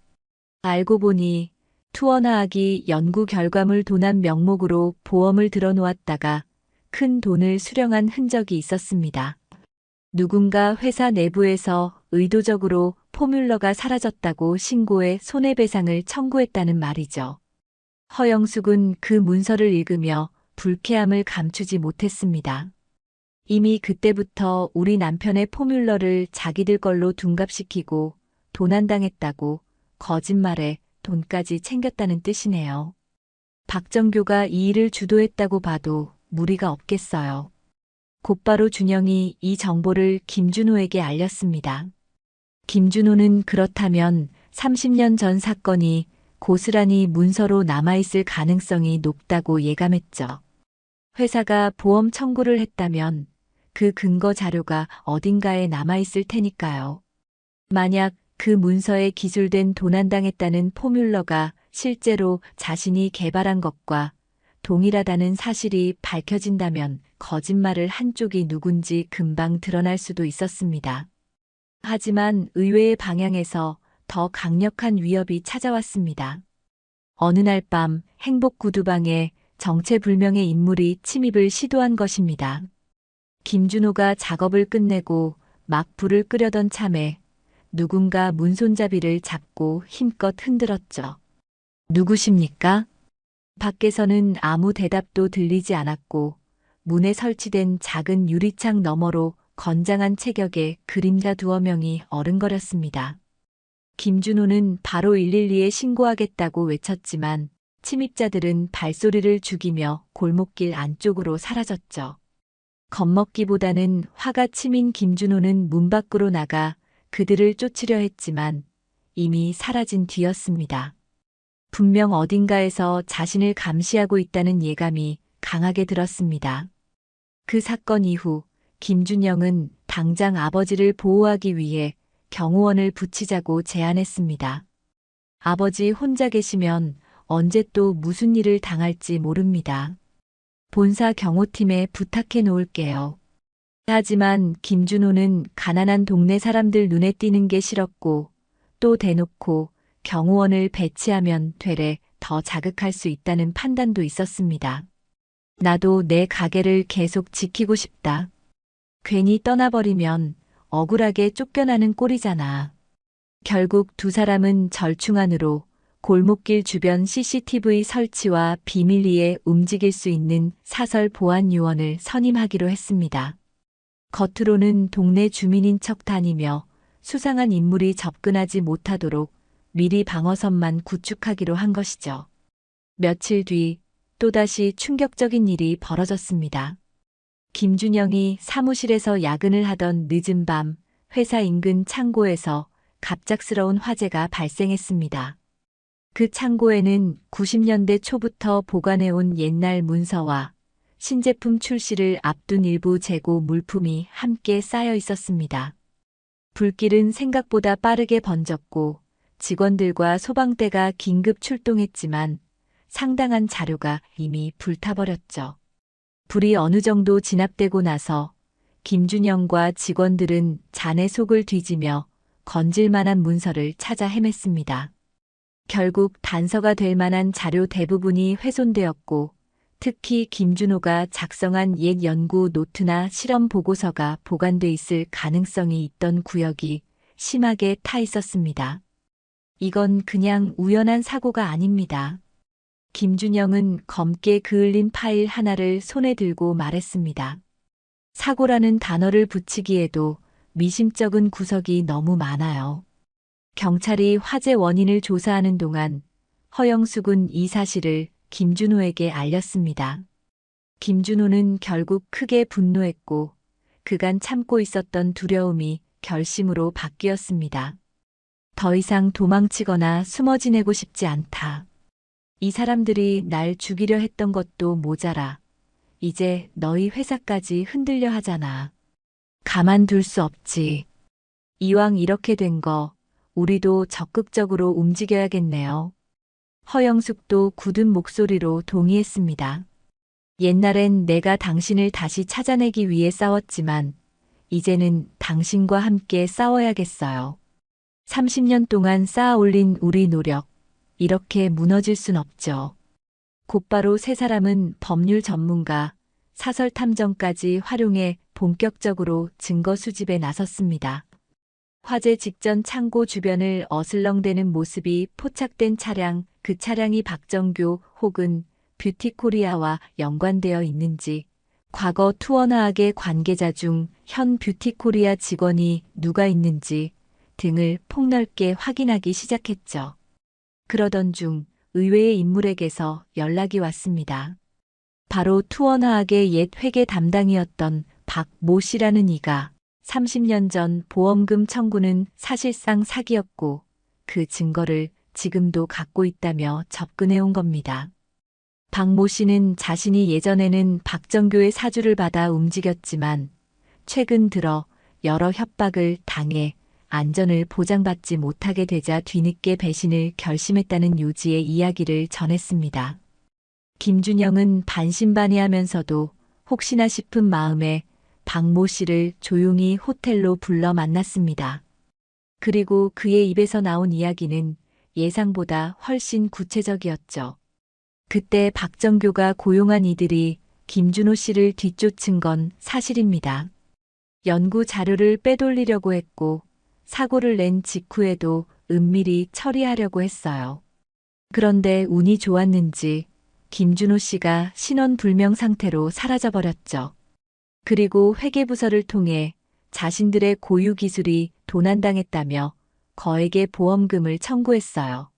알고 보니 투어나악이 연구 결과물 도난 명목으로 보험을 들어놓았다가 큰 돈을 수령한 흔적이 있었습니다. 누군가 회사 내부에서 의도적으로 포뮬러가 사라졌다고 신고해 손해배상을 청구했다는 말이죠. 허영숙은 그 문서를 읽으며 불쾌함을 감추지 못했습니다. 이미 그때부터 우리 남편의 포뮬러를 자기들 걸로 둔갑시키고 도난당했다고 거짓말에 돈까지 챙겼다는 뜻이네요. 박정교가 이 일을 주도했다고 봐도 무리가 없겠어요. 곧바로 준영이 이 정보를 김준호에게 알렸습니다. 김준호는 그렇다면 30년 전 사건이 고스란히 문서로 남아있을 가능성이 높다고 예감했죠. 회사가 보험 청구를 했다면 그 근거 자료가 어딘가에 남아있을 테니까요. 만약 그 문서에 기술된 도난당했다는 포뮬러가 실제로 자신이 개발한 것과 동일하다는 사실이 밝혀진다면 거짓말을 한 쪽이 누군지 금방 드러날 수도 있었습니다. 하지만 의외의 방향에서 더 강력한 위협이 찾아왔습니다. 어느 날 밤 행복구두방에 정체불명의 인물이 침입을 시도한 것입니다. 김준호가 작업을 끝내고 막 불을 끄려던 참에 누군가 문손잡이를 잡고 힘껏 흔들었죠. 누구십니까? 밖에서는 아무 대답도 들리지 않았고 문에 설치된 작은 유리창 너머로 건장한 체격의 그림자 두어 명이 어른거렸습니다. 김준호는 바로 112에 신고하겠다고 외쳤지만 침입자들은 발소리를 죽이며 골목길 안쪽으로 사라졌죠. 겁먹기보다는 화가 치민 김준호는 문 밖으로 나가 그들을 쫓으려 했지만 이미 사라진 뒤였습니다. 분명 어딘가에서 자신을 감시하고 있다는 예감이 강하게 들었습니다. 그 사건 이후 김준영은 당장 아버지를 보호하기 위해 경호원을 붙이자고 제안했습니다. 아버지 혼자 계시면 언제 또 무슨 일을 당할지 모릅니다. 본사 경호팀에 부탁해 놓을게요. 하지만 김준호는 가난한 동네 사람들 눈에 띄는 게 싫었고 또 대놓고 경호원을 배치하면 되레 더 자극할 수 있다는 판단도 있었습니다. 나도 내 가게를 계속 지키고 싶다. 괜히 떠나버리면 억울하게 쫓겨나는 꼴이잖아. 결국 두 사람은 절충안으로 골목길 주변 CCTV 설치와 비밀리에 움직일 수 있는 사설 보안 요원을 선임하기로 했습니다. 겉으로는 동네 주민인 척 다니며 수상한 인물이 접근하지 못하도록 미리 방어선만 구축하기로 한 것이죠. 며칠 뒤 또다시 충격적인 일이 벌어졌습니다. 김준영이 사무실에서 야근을 하던 늦은 밤 회사 인근 창고에서 갑작스러운 화재가 발생했습니다. 그 창고에는 90년대 초부터 보관해온 옛날 문서와 신제품 출시를 앞둔 일부 재고 물품이 함께 쌓여 있었습니다. 불길은 생각보다 빠르게 번졌고 직원들과 소방대가 긴급 출동했지만 상당한 자료가 이미 불타버렸죠. 불이 어느 정도 진압되고 나서 김준영과 직원들은 잔해 속을 뒤지며 건질 만한 문서를 찾아 헤맸습니다. 결국 단서가 될 만한 자료 대부분이 훼손되었고 특히 김준호가 작성한 옛 연구 노트나 실험 보고서가 보관돼 있을 가능성이 있던 구역이 심하게 타 있었습니다. 이건 그냥 우연한 사고가 아닙니다. 김준영은 검게 그을린 파일 하나를 손에 들고 말했습니다. 사고라는 단어를 붙이기에도 미심쩍은 구석이 너무 많아요. 경찰이 화재 원인을 조사하는 동안 허영숙은 이 사실을 김준호에게 알렸습니다. 김준호는 결국 크게 분노했고 그간 참고 있었던 두려움이 결심으로 바뀌었습니다. 더 이상 도망치거나 숨어 지내고 싶지 않다. 이 사람들이 날 죽이려 했던 것도 모자라. 이제 너희 회사까지 흔들려 하잖아. 가만둘 수 없지. 이왕 이렇게 된 거 우리도 적극적으로 움직여야겠네요. 허영숙도 굳은 목소리로 동의했습니다. 옛날엔 내가 당신을 다시 찾아내기 위해 싸웠지만 이제는 당신과 함께 싸워야겠어요. 30년 동안 쌓아올린 우리 노력, 이렇게 무너질 순 없죠. 곧바로 세 사람은 법률 전문가, 사설 탐정까지 활용해 본격적으로 증거 수집에 나섰습니다. 화재 직전 창고 주변을 어슬렁대는 모습이 포착된 차량, 그 차량이 박정교 혹은 뷰티코리아와 연관되어 있는지, 과거 투어나학의 관계자 중 현 뷰티코리아 직원이 누가 있는지 등을 폭넓게 확인하기 시작했죠. 그러던 중 의외의 인물에게서 연락이 왔습니다. 바로 투어나학의 옛 회계 담당이었던 박모 씨라는 이가 30년 전 보험금 청구는 사실상 사기였고 그 증거를 지금도 갖고 있다며 접근해온 겁니다. 박모 씨는 자신이 예전에는 박정교의 사주를 받아 움직였지만 최근 들어 여러 협박을 당해 안전을 보장받지 못하게 되자 뒤늦게 배신을 결심했다는 요지의 이야기를 전했습니다. 김준영은 반신반의하면서도 혹시나 싶은 마음에 박모 씨를 조용히 호텔로 불러 만났습니다. 그리고 그의 입에서 나온 이야기는 예상보다 훨씬 구체적이었죠. 그때 박정교가 고용한 이들이 김준호 씨를 뒤쫓은 건 사실입니다. 연구 자료를 빼돌리려고 했고 사고를 낸 직후에도 은밀히 처리하려고 했어요. 그런데 운이 좋았는지 김준호 씨가 신원불명 상태로 사라져버렸죠. 그리고 회계부서를 통해 자신들의 고유 기술이 도난당했다며 거액의 보험금을 청구했어요.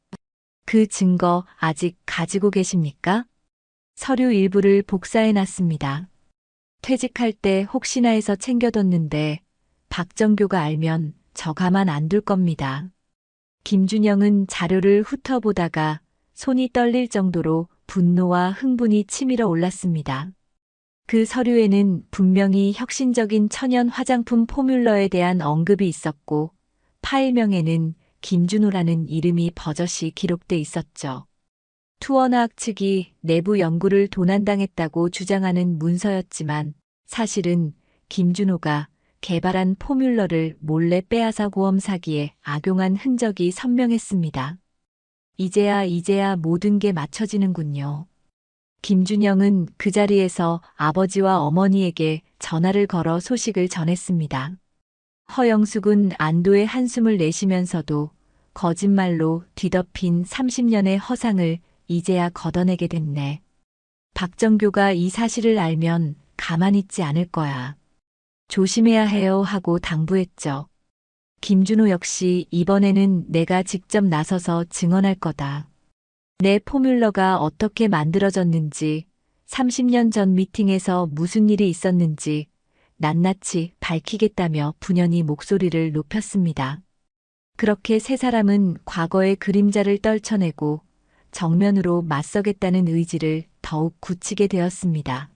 그 증거 아직 가지고 계십니까? 서류 일부를 복사해놨습니다. 퇴직할 때 혹시나 해서 챙겨뒀는데 박정교가 알면 저 가만 안 둘 겁니다. 김준영은 자료를 훑어보다가 손이 떨릴 정도로 분노와 흥분이 치밀어 올랐습니다. 그 서류에는 분명히 혁신적인 천연 화장품 포뮬러에 대한 언급이 있었고 파일명에는 김준호라는 이름이 버젓이 기록돼 있었죠. 투어나학 측이 내부 연구를 도난당했다고 주장하는 문서였지만 사실은 김준호가 개발한 포뮬러를 몰래 빼앗아 보험 사기에 악용한 흔적이 선명했습니다. 이제야 모든 게 맞춰지는군요. 김준영은 그 자리에서 아버지와 어머니에게 전화를 걸어 소식을 전했습니다. 허영숙은 안도의 한숨을 내쉬면서도 거짓말로 뒤덮인 30년의 허상을 이제야 걷어내게 됐네. 박정교가 이 사실을 알면 가만히 있지 않을 거야. 조심해야 해요 하고 당부했죠. 김준호 역시 이번에는 내가 직접 나서서 증언할 거다. 내 포뮬러가 어떻게 만들어졌는지, 30년 전 미팅에서 무슨 일이 있었는지 낱낱이 밝히겠다며 분연히 목소리를 높였습니다. 그렇게 세 사람은 과거의 그림자를 떨쳐내고 정면으로 맞서겠다는 의지를 더욱 굳히게 되었습니다.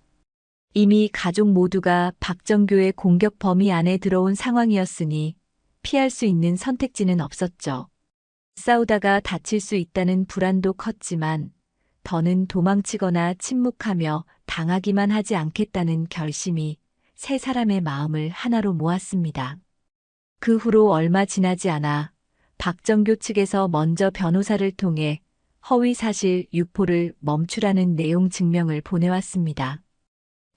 이미 가족 모두가 박정교의 공격 범위 안에 들어온 상황이었으니 피할 수 있는 선택지는 없었죠. 싸우다가 다칠 수 있다는 불안도 컸지만 더는 도망치거나 침묵하며 당하기만 하지 않겠다는 결심이 세 사람의 마음을 하나로 모았습니다. 그 후로 얼마 지나지 않아 박정교 측에서 먼저 변호사를 통해 허위사실 유포를 멈추라는 내용 증명을 보내왔습니다.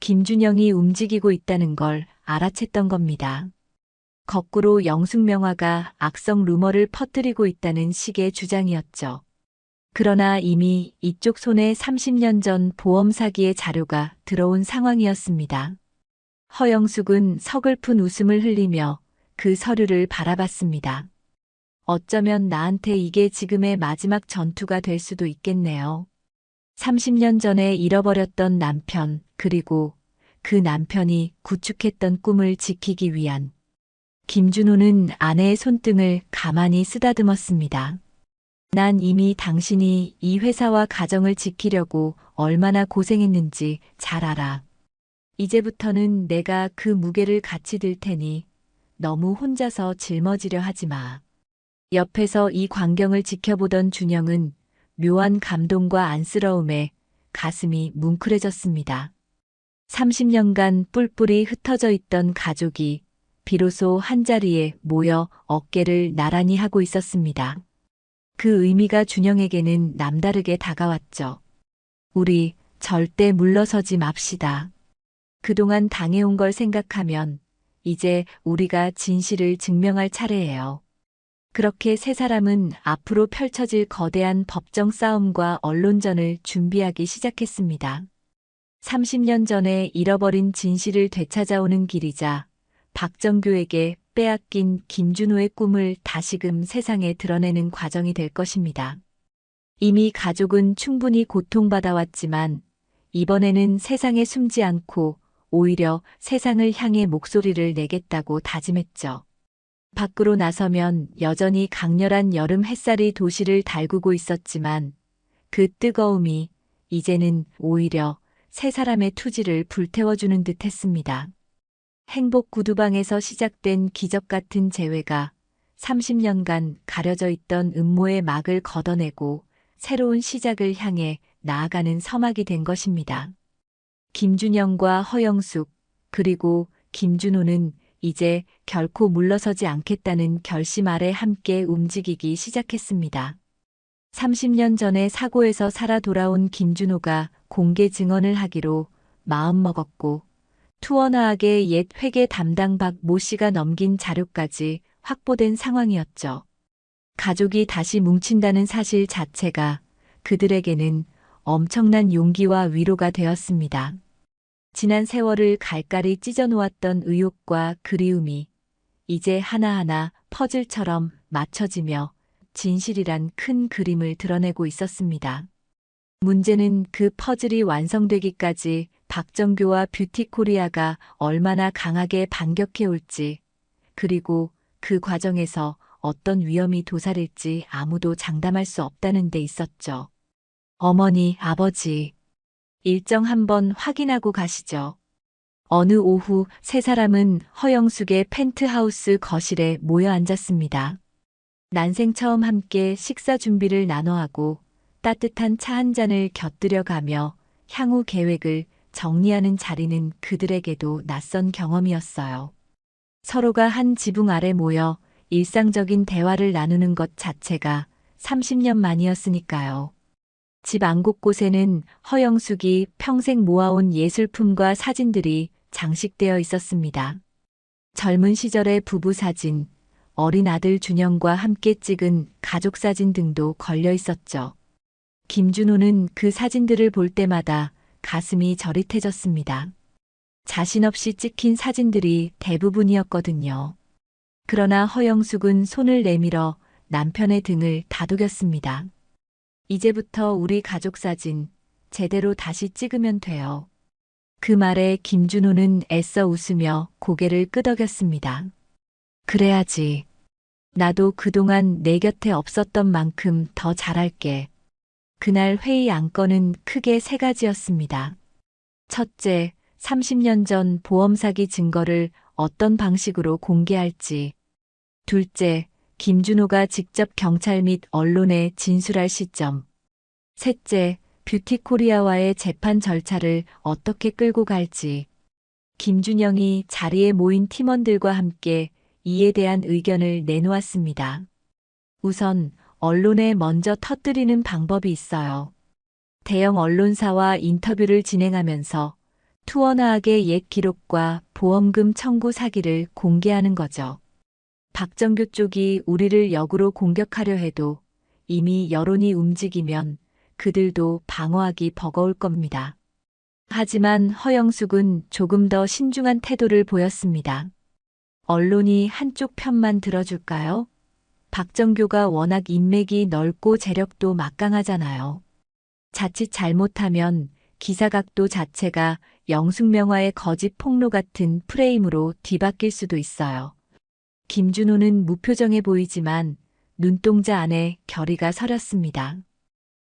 김준영이 움직이고 있다는 걸 알아챘던 겁니다. 거꾸로 영숙명화가 악성 루머를 퍼뜨리고 있다는 식의 주장이었죠. 그러나 이미 이쪽 손에 30년 전 보험 사기의 자료가 들어온 상황이었습니다. 허영숙은 서글픈 웃음을 흘리며 그 서류를 바라봤습니다. 어쩌면 나한테 이게 지금의 마지막 전투가 될 수도 있겠네요. 30년 전에 잃어버렸던 남편, 그리고 그 남편이 구축했던 꿈을 지키기 위한 김준호는 아내의 손등을 가만히 쓰다듬었습니다. 난 이미 당신이 이 회사와 가정을 지키려고 얼마나 고생했는지 잘 알아. 이제부터는 내가 그 무게를 같이 들 테니 너무 혼자서 짊어지려 하지 마. 옆에서 이 광경을 지켜보던 준영은 묘한 감동과 안쓰러움에 가슴이 뭉클해졌습니다. 30년간 뿔뿔이 흩어져 있던 가족이 비로소 한자리에 모여 어깨를 나란히 하고 있었습니다. 그 의미가 준영에게는 남다르게 다가왔죠. 우리 절대 물러서지 맙시다. 그동안 당해온 걸 생각하면 이제 우리가 진실을 증명할 차례예요. 그렇게 세 사람은 앞으로 펼쳐질 거대한 법정 싸움과 언론전을 준비하기 시작했습니다. 30년 전에 잃어버린 진실을 되찾아오는 길이자 박정규에게 빼앗긴 김준호의 꿈을 다시금 세상에 드러내는 과정이 될 것입니다. 이미 가족은 충분히 고통받아왔지만 이번에는 세상에 숨지 않고 오히려 세상을 향해 목소리를 내겠다고 다짐했죠. 밖으로 나서면 여전히 강렬한 여름 햇살이 도시를 달구고 있었지만 그 뜨거움이 이제는 오히려 세 사람의 투지를 불태워주는 듯 했습니다. 행복 구두방에서 시작된 기적 같은 재회가 30년간 가려져 있던 음모의 막을 걷어내고 새로운 시작을 향해 나아가는 서막이 된 것입니다. 김준영과 허영숙, 그리고 김준호는 이제 결코 물러서지 않겠다는 결심 아래 함께 움직이기 시작했습니다. 30년 전에 사고에서 살아 돌아온 김준호가 공개 증언을 하기로 마음먹었고 투어나하게 옛 회계 담당 박 모 씨가 넘긴 자료까지 확보된 상황이었죠. 가족이 다시 뭉친다는 사실 자체가 그들에게는 엄청난 용기와 위로가 되었습니다. 지난 세월을 갈갈이 찢어놓았던 의욕과 그리움이 이제 하나하나 퍼즐처럼 맞춰지며 진실이란 큰 그림을 드러내고 있었습니다. 문제는 그 퍼즐이 완성되기까지 박정규와 뷰티코리아가 얼마나 강하게 반격해 올지, 그리고 그 과정에서 어떤 위험이 도사릴지 아무도 장담할 수 없다는 데 있었죠. 어머니, 아버지, 일정 한번 확인하고 가시죠. 어느 오후 세 사람은 허영숙의 펜트하우스 거실에 모여 앉았습니다. 난생 처음 함께 식사 준비를 나눠하고 따뜻한 차 한 잔을 곁들여 가며 향후 계획을 정리하는 자리는 그들에게도 낯선 경험이었어요. 서로가 한 지붕 아래 모여 일상적인 대화를 나누는 것 자체가 30년 만이었으니까요. 집 안 곳곳에는 허영숙이 평생 모아온 예술품과 사진들이 장식되어 있었습니다. 젊은 시절의 부부 사진, 어린 아들 준영과 함께 찍은 가족 사진 등도 걸려 있었죠. 김준호는 그 사진들을 볼 때마다 가슴이 저릿해졌습니다. 자신 없이 찍힌 사진들이 대부분이었거든요. 그러나 허영숙은 손을 내밀어 남편의 등을 다독였습니다. 이제부터 우리 가족 사진 제대로 다시 찍으면 돼요. 그 말에 김준호는 애써 웃으며 고개를 끄덕였습니다. 그래야지. 나도 그동안 내 곁에 없었던 만큼 더 잘할게. 그날 회의 안건은 크게 세 가지였습니다. 첫째, 30년 전 보험 사기 증거를 어떤 방식으로 공개할지. 둘째, 김준호가 직접 경찰 및 언론에 진술할 시점. 셋째, 뷰티코리아와의 재판 절차를 어떻게 끌고 갈지. 김준영이 자리에 모인 팀원들과 함께 이에 대한 의견을 내놓았습니다. 우선 언론에 먼저 터뜨리는 방법이 있어요. 대형 언론사와 인터뷰를 진행하면서 투어나하게 옛 기록과 보험금 청구 사기를 공개하는 거죠. 박정규 쪽이 우리를 역으로 공격하려 해도 이미 여론이 움직이면 그들도 방어하기 버거울 겁니다. 하지만 허영숙은 조금 더 신중한 태도를 보였습니다. 언론이 한쪽 편만 들어줄까요? 박정교가 워낙 인맥이 넓고 재력도 막강하잖아요. 자칫 잘못하면 기사각도 자체가 영숙명화의 거짓 폭로 같은 프레임으로 뒤바뀔 수도 있어요. 김준호는 무표정해 보이지만 눈동자 안에 결의가 서렸습니다.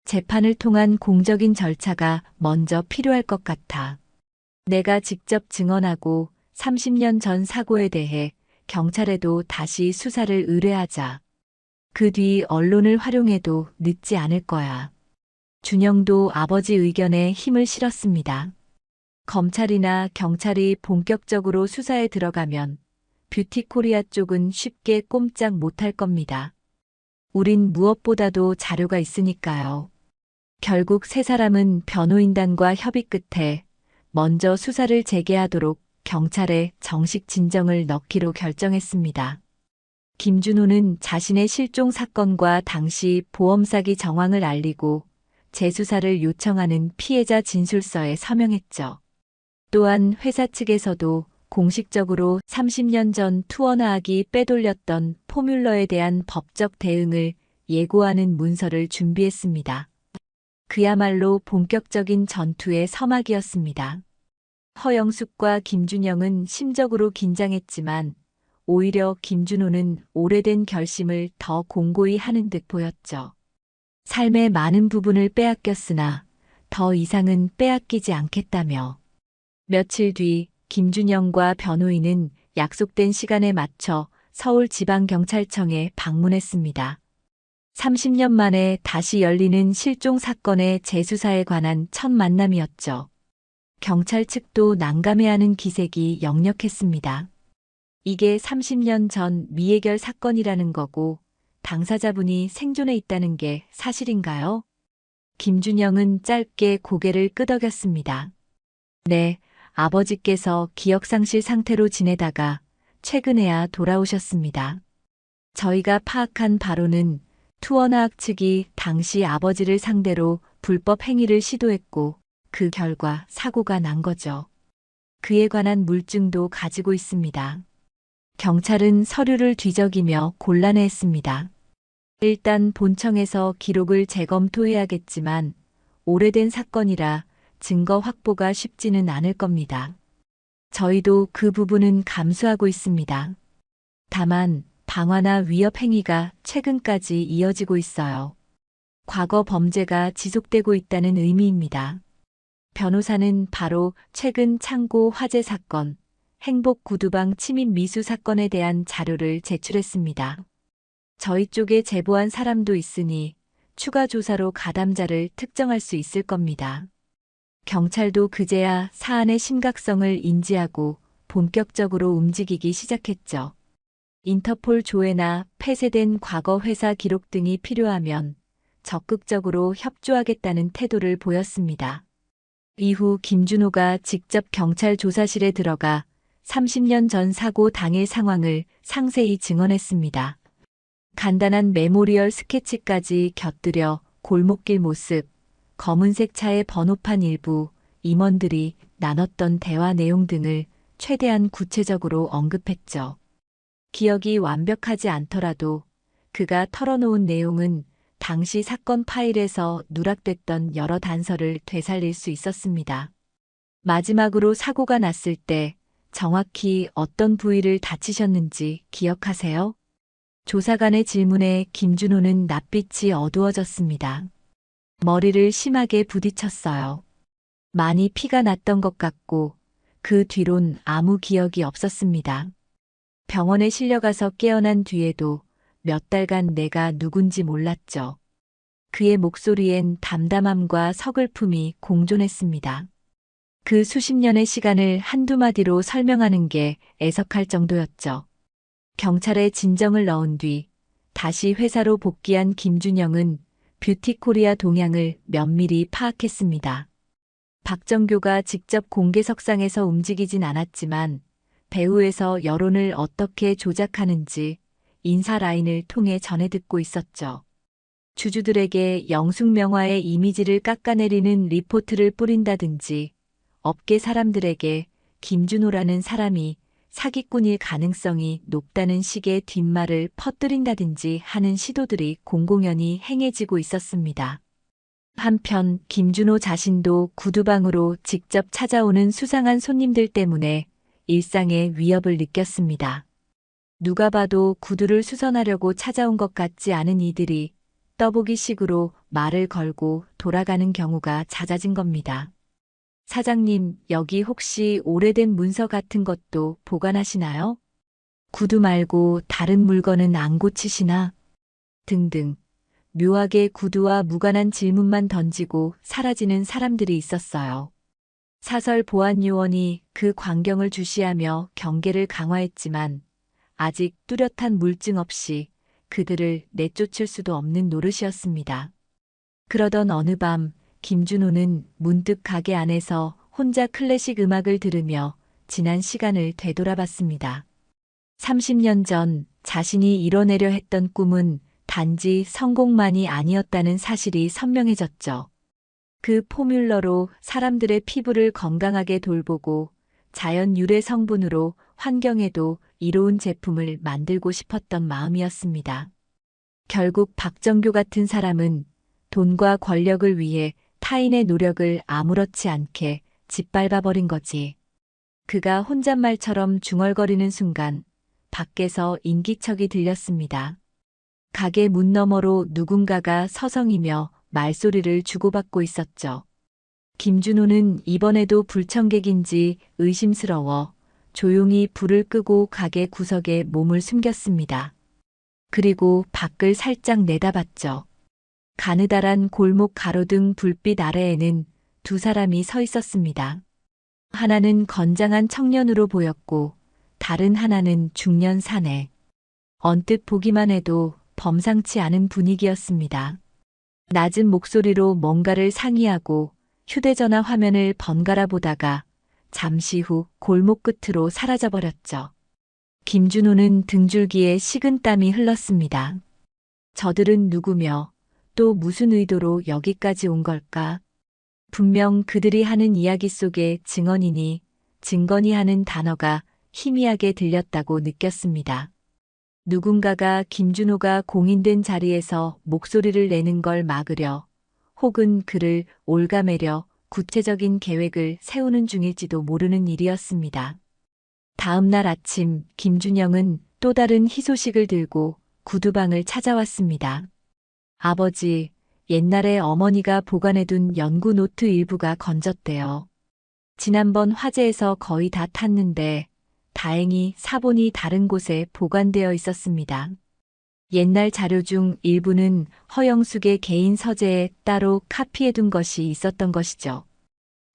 재판을 통한 공적인 절차가 먼저 필요할 것 같아. 내가 직접 증언하고 30년 전 사고에 대해 경찰에도 다시 수사를 의뢰하자. 그 뒤 언론을 활용해도 늦지 않을 거야. 준영도 아버지 의견에 힘을 실었습니다. 검찰이나 경찰이 본격적으로 수사에 들어가면 뷰티코리아 쪽은 쉽게 꼼짝 못할 겁니다. 우린 무엇보다도 자료가 있으니까요. 결국 세 사람은 변호인단과 협의 끝에 먼저 수사를 재개하도록 경찰에 정식 진정을 넣기로 결정했습니다. 김준호는 자신의 실종 사건과 당시 보험 사기 정황을 알리고 재수사를 요청하는 피해자 진술서에 서명했죠. 또한 회사 측에서도 공식적으로 30년 전 투어나악이 빼돌렸던 포뮬러에 대한 법적 대응을 예고하는 문서를 준비했습니다. 그야말로 본격적인 전투의 서막이었습니다. 허영숙과 김준영은 심적으로 긴장했지만 오히려 김준호는 오래된 결심을 더 공고히 하는 듯 보였죠. 삶의 많은 부분을 빼앗겼으나 더 이상은 빼앗기지 않겠다며. 며칠 뒤 김준영과 변호인은 약속된 시간에 맞춰 서울지방경찰청에 방문했습니다. 30년 만에 다시 열리는 실종 사건의 재수사에 관한 첫 만남이었죠. 경찰 측도 난감해하는 기색이 역력했습니다. 이게 30년 전 미해결 사건이라는 거고 당사자분이 생존해 있다는 게 사실인가요? 김준영은 짧게 고개를 끄덕였습니다. 네, 아버지께서 기억상실 상태로 지내다가 최근에야 돌아오셨습니다. 저희가 파악한 바로는 투어나악 측이 당시 아버지를 상대로 불법 행위를 시도했고 그 결과 사고가 난 거죠. 그에 관한 물증도 가지고 있습니다. 경찰은 서류를 뒤적이며 곤란해했습니다. 일단 본청에서 기록을 재검토해야겠지만 오래된 사건이라 증거 확보가 쉽지는 않을 겁니다. 저희도 그 부분은 감수하고 있습니다. 다만 방화나 위협 행위가 최근까지 이어지고 있어요. 과거 범죄가 지속되고 있다는 의미입니다. 변호사는 바로 최근 창고 화재 사건, 행복 구두방 침입 미수 사건에 대한 자료를 제출했습니다. 저희 쪽에 제보한 사람도 있으니 추가 조사로 가담자를 특정할 수 있을 겁니다. 경찰도 그제야 사안의 심각성을 인지하고 본격적으로 움직이기 시작했죠. 인터폴 조회나 폐쇄된 과거 회사 기록 등이 필요하면 적극적으로 협조하겠다는 태도를 보였습니다. 이후 김준호가 직접 경찰 조사실에 들어가 30년 전 사고 당일 상황을 상세히 증언했습니다. 간단한 메모리얼 스케치까지 곁들여 골목길 모습, 검은색 차의 번호판 일부, 임원들이 나눴던 대화 내용 등을 최대한 구체적으로 언급했죠. 기억이 완벽하지 않더라도 그가 털어놓은 내용은 당시 사건 파일에서 누락됐던 여러 단서를 되살릴 수 있었습니다. 마지막으로 사고가 났을 때 정확히 어떤 부위를 다치셨는지 기억하세요? 조사관의 질문에 김준호는 낯빛이 어두워졌습니다. 머리를 심하게 부딪혔어요. 많이 피가 났던 것 같고 그 뒤론 아무 기억이 없었습니다. 병원에 실려가서 깨어난 뒤에도 몇 달간 내가 누군지 몰랐죠. 그의 목소리엔 담담함과 서글픔이 공존했습니다. 그 수십 년의 시간을 한두 마디로 설명하는 게 애석할 정도였죠. 경찰에 진정을 넣은 뒤 다시 회사로 복귀한 김준영은 뷰티코리아 동향을 면밀히 파악했습니다. 박정교가 직접 공개석상에서 움직이진 않았지만 배후에서 여론을 어떻게 조작하는지 인사 라인을 통해 전해 듣고 있었죠. 주주들에게 영숙명화의 이미지를 깎아내리는 리포트를 뿌린다든지 업계 사람들에게 김준호라는 사람이 사기꾼일 가능성이 높다는 식의 뒷말을 퍼뜨린다든지 하는 시도들이 공공연히 행해지고 있었습니다. 한편 김준호 자신도 구두방으로 직접 찾아오는 수상한 손님들 때문에 일상의 위협을 느꼈습니다. 누가 봐도 구두를 수선하려고 찾아온 것 같지 않은 이들이 떠보기식으로 말을 걸고 돌아가는 경우가 잦아진 겁니다. 사장님, 여기 혹시 오래된 문서 같은 것도 보관하시나요? 구두 말고 다른 물건은 안 고치시나? 등등. 묘하게 구두와 무관한 질문만 던지고 사라지는 사람들이 있었어요. 사설 보안요원이 그 광경을 주시하며 경계를 강화했지만 아직 뚜렷한 물증 없이 그들을 내쫓을 수도 없는 노릇이었습니다. 그러던 어느 밤 김준호는 문득 가게 안에서 혼자 클래식 음악을 들으며 지난 시간을 되돌아봤습니다. 30년 전 자신이 이뤄내려 했던 꿈은 단지 성공만이 아니었다는 사실이 선명해졌죠. 그 포뮬러로 사람들의 피부를 건강하게 돌보고 자연 유래 성분으로 환경에도 이로운 제품을 만들고 싶었던 마음이었습니다. 결국 박정교 같은 사람은 돈과 권력을 위해 타인의 노력을 아무렇지 않게 짓밟아버린 거지. 그가 혼잣말처럼 중얼거리는 순간 밖에서 인기척이 들렸습니다. 가게 문 너머로 누군가가 서성이며 말소리를 주고받고 있었죠. 김준호는 이번에도 불청객인지 의심스러워 조용히 불을 끄고 가게 구석에 몸을 숨겼습니다. 그리고 밖을 살짝 내다봤죠. 가느다란 골목 가로등 불빛 아래에는 두 사람이 서 있었습니다. 하나는 건장한 청년으로 보였고 다른 하나는 중년 사내. 언뜻 보기만 해도 범상치 않은 분위기였습니다. 낮은 목소리로 뭔가를 상의하고 휴대전화 화면을 번갈아 보다가 잠시 후 골목 끝으로 사라져버렸죠. 김준호는 등줄기에 식은땀이 흘렀습니다. 저들은 누구며 또 무슨 의도로 여기까지 온 걸까? 분명 그들이 하는 이야기 속에 증언이니 증거니 하는 단어가 희미하게 들렸다고 느꼈습니다. 누군가가 김준호가 공인된 자리에서 목소리를 내는 걸 막으려 혹은 그를 올가매려 구체적인 계획을 세우는 중일지도 모르는 일이었습니다. 다음 날 아침 김준영은 또 다른 희소식을 들고 구두방을 찾아왔습니다. 아버지, 옛날에 어머니가 보관해둔 연구 노트 일부가 건졌대요. 지난번 화재에서 거의 다 탔는데 다행히 사본이 다른 곳에 보관되어 있었습니다. 옛날 자료 중 일부는 허영숙의 개인 서재에 따로 카피해둔 것이 있었던 것이죠.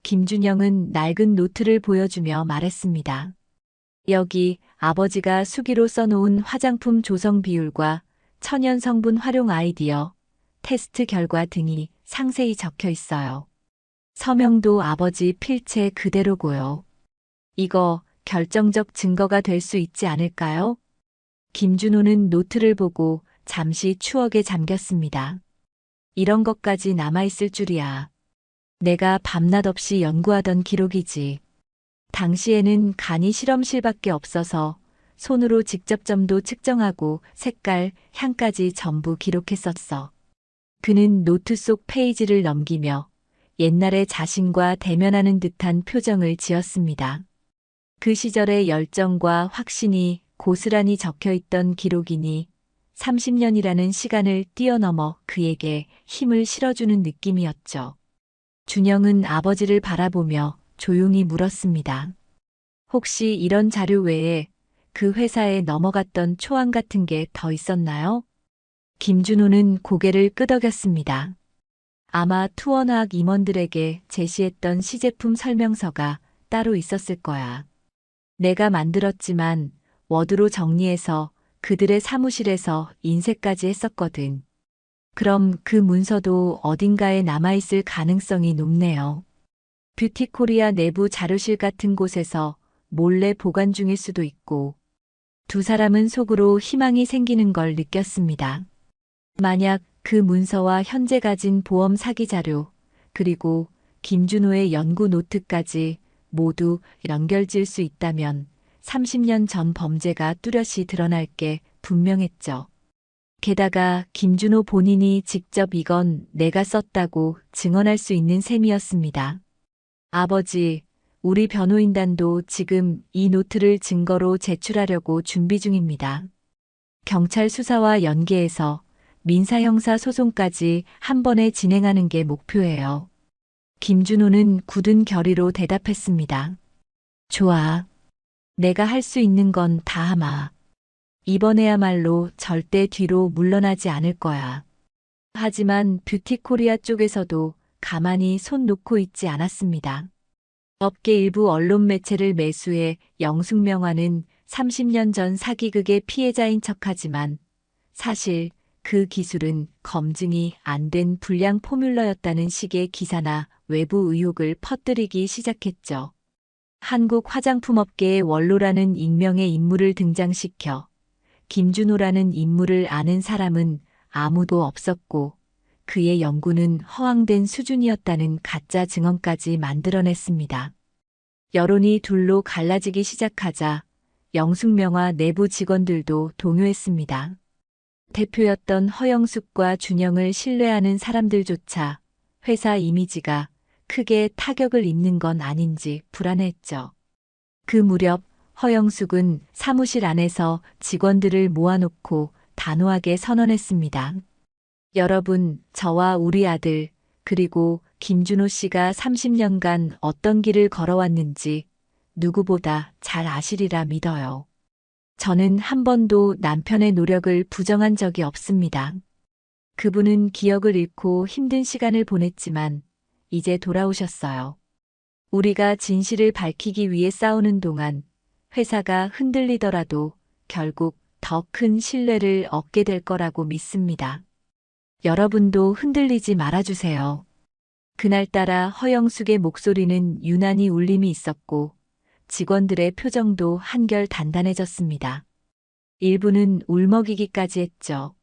김준영은 낡은 노트를 보여주며 말했습니다. 여기 아버지가 수기로 써놓은 화장품 조성 비율과 천연 성분 활용 아이디어, 테스트 결과 등이 상세히 적혀 있어요. 서명도 아버지 필체 그대로고요. 이거 결정적 증거가 될 수 있지 않을까요? 김준호는 노트를 보고 잠시 추억에 잠겼습니다. 이런 것까지 남아있을 줄이야. 내가 밤낮 없이 연구하던 기록이지. 당시에는 간이 실험실밖에 없어서 손으로 직접 점도 측정하고 색깔, 향까지 전부 기록했었어. 그는 노트 속 페이지를 넘기며 옛날의 자신과 대면하는 듯한 표정을 지었습니다. 그 시절의 열정과 확신이 고스란히 적혀있던 기록이니 30년이라는 시간을 뛰어넘어 그에게 힘을 실어주는 느낌이었죠. 준영은 아버지를 바라보며 조용히 물었습니다. 혹시 이런 자료 외에 그 회사에 넘어갔던 초안 같은 게 더 있었나요? 김준호는 고개를 끄덕였습니다. 아마 투원화학 임원들에게 제시했던 시제품 설명서가 따로 있었을 거야. 내가 만들었지만 워드로 정리해서 그들의 사무실에서 인쇄까지 했었거든. 그럼 그 문서도 어딘가에 남아있을 가능성이 높네요. 뷰티코리아 내부 자료실 같은 곳에서 몰래 보관 중일 수도 있고. 두 사람은 속으로 희망이 생기는 걸 느꼈습니다. 만약 그 문서와 현재 가진 보험 사기 자료, 그리고 김준호의 연구 노트까지 모두 연결질 수 있다면 30년 전 범죄가 뚜렷이 드러날 게 분명했죠. 게다가 김준호 본인이 직접 이건 내가 썼다고 증언할 수 있는 셈이었습니다. 아버지, 우리 변호인단도 지금 이 노트를 증거로 제출하려고 준비 중입니다. 경찰 수사와 연계해서 민사 형사 소송까지 한 번에 진행하는 게 목표예요. 김준호는 굳은 결의로 대답했습니다. 좋아. 내가 할 수 있는 건 다 하마. 이번에야말로 절대 뒤로 물러나지 않을 거야. 하지만 뷰티 코리아 쪽에서도 가만히 손 놓고 있지 않았습니다. 업계 일부 언론 매체를 매수해 영숙명화는 30년 전 사기극의 피해자인 척하지만 사실 그 기술은 검증이 안 된 불량 포뮬러였다는 식의 기사나 외부 의혹을 퍼뜨리기 시작했죠. 한국 화장품업계의 원로라는 익명의 인물을 등장시켜 김준호라는 인물을 아는 사람은 아무도 없었고 그의 연구는 허황된 수준이었다는 가짜 증언까지 만들어냈습니다. 여론이 둘로 갈라지기 시작하자 영숙명화 내부 직원들도 동요했습니다. 대표였던 허영숙과 준영을 신뢰하는 사람들조차 회사 이미지가 크게 타격을 입는 건 아닌지 불안했죠. 그 무렵 허영숙은 사무실 안에서 직원들을 모아놓고 단호하게 선언했습니다. 여러분, 저와 우리 아들, 그리고 김준호 씨가 30년간 어떤 길을 걸어왔는지 누구보다 잘 아시리라 믿어요. 저는 한 번도 남편의 노력을 부정한 적이 없습니다. 그분은 기억을 잃고 힘든 시간을 보냈지만 이제 돌아오셨어요. 우리가 진실을 밝히기 위해 싸우는 동안 회사가 흔들리더라도 결국 더 큰 신뢰를 얻게 될 거라고 믿습니다. 여러분도 흔들리지 말아주세요. 그날따라 허영숙의 목소리는 유난히 울림이 있었고 직원들의 표정도 한결 단단해졌습니다. 일부는 울먹이기까지 했죠.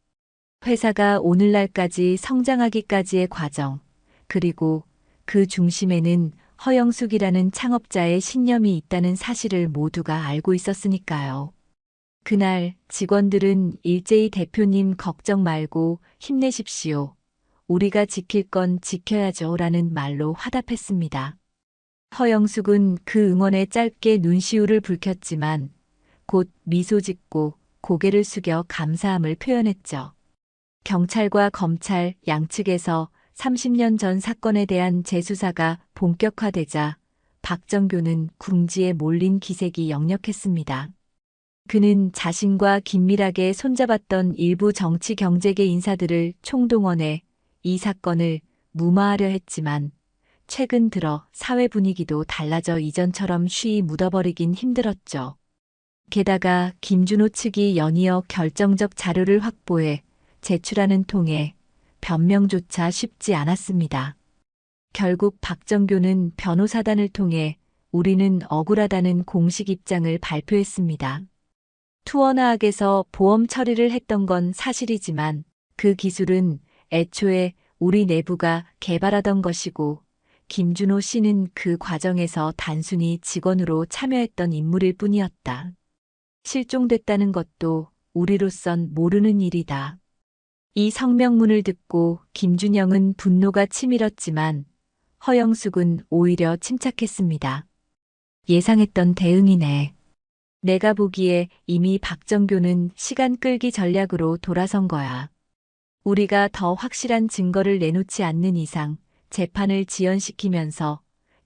회사가 오늘날까지 성장하기까지의 과정, 그리고 그 중심에는 허영숙이라는 창업자의 신념이 있다는 사실을 모두가 알고 있었으니까요. 그날 직원들은 일제히 대표님 걱정 말고 힘내십시오. 우리가 지킬 건 지켜야죠 라는 말로 화답했습니다. 허영숙은 그 응원에 짧게 눈시울을 붉혔지만 곧 미소 짓고 고개를 숙여 감사함을 표현했죠. 경찰과 검찰 양측에서 30년 전 사건에 대한 재수사가 본격화되자 박정교는 궁지에 몰린 기색이 역력했습니다. 그는 자신과 긴밀하게 손잡았던 일부 정치 경제계 인사들을 총동원해 이 사건을 무마하려 했지만 최근 들어 사회 분위기도 달라져 이전처럼 쉬이 묻어버리긴 힘들었죠. 게다가 김준호 측이 연이어 결정적 자료를 확보해 제출하는 통에 변명조차 쉽지 않았습니다. 결국 박정교는 변호사단을 통해 우리는 억울하다는 공식 입장을 발표했습니다. 투어나학에서 보험 처리를 했던 건 사실이지만 그 기술은 애초에 우리 내부가 개발하던 것이고 김준호 씨는 그 과정에서 단순히 직원으로 참여했던 인물일 뿐이었다. 실종됐다는 것도 우리로선 모르는 일이다. 이 성명문을 듣고 김준영은 분노가 치밀었지만 허영숙은 오히려 침착했습니다. 예상했던 대응이네. 내가 보기에 이미 박정교는 시간 끌기 전략으로 돌아선 거야. 우리가 더 확실한 증거를 내놓지 않는 이상 재판을 지연시키면서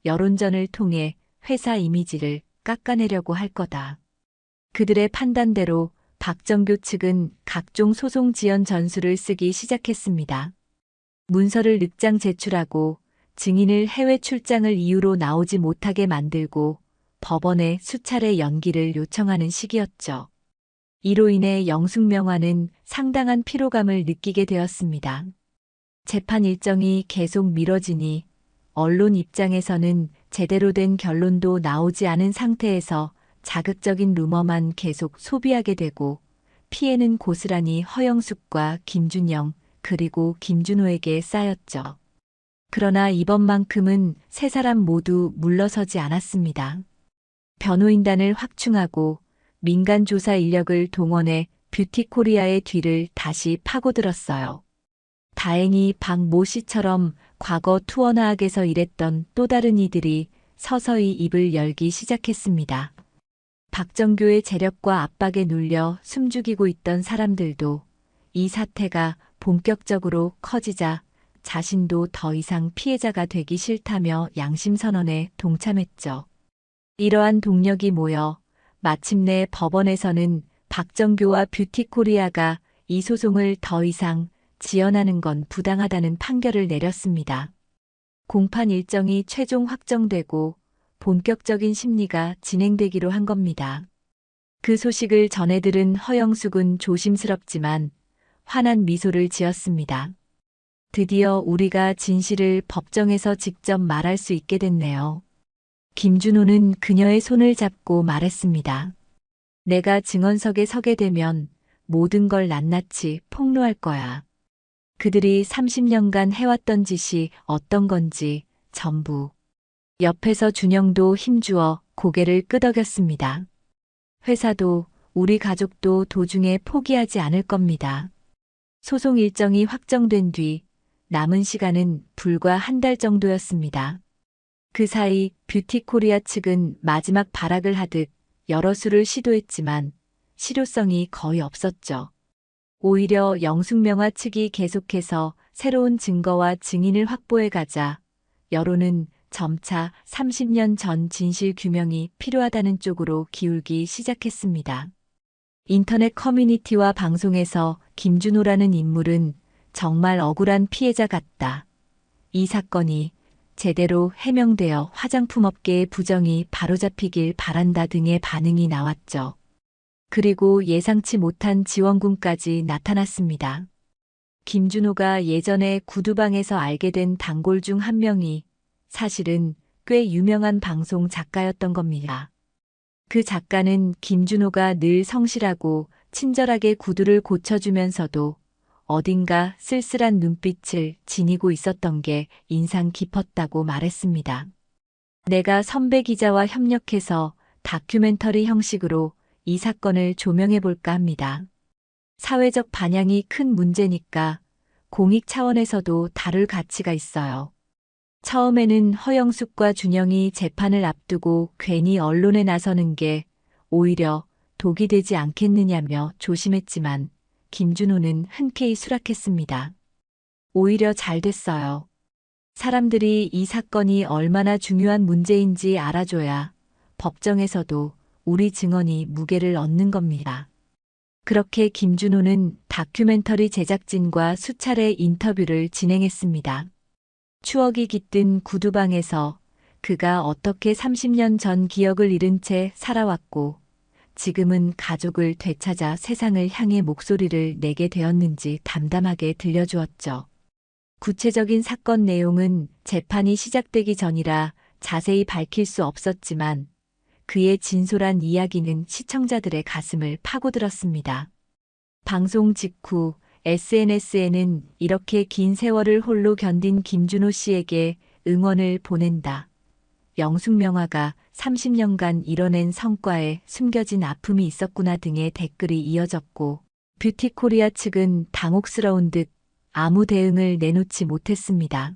여론전을 통해 회사 이미지를 깎아내려고 할 거다. 그들의 판단대로 박정교 측은 각종 소송 지연 전술을 쓰기 시작했습니다. 문서를 늑장 제출하고 증인을 해외 출장을 이유로 나오지 못하게 만들고 법원에 수차례 연기를 요청하는 시기였죠. 이로 인해 영숙명화는 상당한 피로감을 느끼게 되었습니다. 재판 일정이 계속 미뤄지니 언론 입장에서는 제대로 된 결론도 나오지 않은 상태에서 자극적인 루머만 계속 소비하게 되고 피해는 고스란히 허영숙과 김준영 그리고 김준호에게 쌓였죠. 그러나 이번만큼은 세 사람 모두 물러서지 않았습니다. 변호인단을 확충하고 민간 조사 인력을 동원해 뷰티코리아의 뒤를 다시 파고들었어요. 다행히 박 모 씨처럼 과거 투어나학에서 일했던 또 다른 이들이 서서히 입을 열기 시작했습니다. 박정교의 재력과 압박에 눌려 숨죽이고 있던 사람들도 이 사태가 본격적으로 커지자 자신도 더 이상 피해자가 되기 싫다며 양심선언에 동참했죠. 이러한 동력이 모여 마침내 법원에서는 박정교와 뷰티코리아가 이 소송을 더 이상 지연하는 건 부당하다는 판결을 내렸습니다. 공판 일정이 최종 확정되고 본격적인 심리가 진행되기로 한 겁니다. 그 소식을 전해 들은 허영숙은 조심스럽지만 환한 미소를 지었습니다. 드디어 우리가 진실을 법정에서 직접 말할 수 있게 됐네요. 김준호는 그녀의 손을 잡고 말했습니다. 내가 증언석에 서게 되면 모든 걸 낱낱이 폭로할 거야. 그들이 30년간 해왔던 짓이 어떤 건지 전부. 옆에서 준영도 힘주어 고개를 끄덕였습니다. 회사도 우리 가족도 도중에 포기하지 않을 겁니다. 소송 일정이 확정된 뒤 남은 시간은 불과 한 달 정도였습니다. 그 사이 뷰티코리아 측은 마지막 발악을 하듯 여러 수를 시도했지만 실효성이 거의 없었죠. 오히려 영숙명화 측이 계속해서 새로운 증거와 증인을 확보해 가자 여론은 점차 30년 전 진실 규명이 필요하다는 쪽으로 기울기 시작했습니다. 인터넷 커뮤니티와 방송에서 김준호라는 인물은 정말 억울한 피해자 같다. 이 사건이 제대로 해명되어 화장품 업계의 부정이 바로잡히길 바란다 등의 반응이 나왔죠. 그리고 예상치 못한 지원군까지 나타났습니다. 김준호가 예전에 구두방에서 알게 된 단골 중 한 명이 사실은 꽤 유명한 방송 작가였던 겁니다. 그 작가는 김준호가 늘 성실하고 친절하게 구두를 고쳐주면서도 어딘가 쓸쓸한 눈빛을 지니고 있었던 게 인상 깊었다고 말했습니다. 내가 선배 기자와 협력해서 다큐멘터리 형식으로 이 사건을 조명해볼까 합니다. 사회적 반향이 큰 문제니까 공익 차원에서도 다룰 가치가 있어요. 처음에는 허영숙과 준영이 재판을 앞두고 괜히 언론에 나서는 게 오히려 독이 되지 않겠느냐며 조심했지만 김준호는 흔쾌히 수락했습니다. 오히려 잘 됐어요. 사람들이 이 사건이 얼마나 중요한 문제인지 알아줘야 법정에서도 우리 증언이 무게를 얻는 겁니다. 그렇게 김준호는 다큐멘터리 제작진과 수차례 인터뷰를 진행했습니다. 추억이 깃든 구두방에서 그가 어떻게 30년 전 기억을 잃은 채 살아왔고 지금은 가족을 되찾아 세상을 향해 목소리를 내게 되었는지 담담하게 들려주었죠. 구체적인 사건 내용은 재판이 시작되기 전이라 자세히 밝힐 수 없었지만 그의 진솔한 이야기는 시청자들의 가슴을 파고들었습니다. 방송 직후 SNS에는 이렇게 긴 세월을 홀로 견딘 김준호 씨에게 응원을 보낸다. 영숙명화가 30년간 이뤄낸 성과에 숨겨진 아픔이 있었구나 등의 댓글이 이어졌고 뷰티코리아 측은 당혹스러운 듯 아무 대응을 내놓지 못했습니다.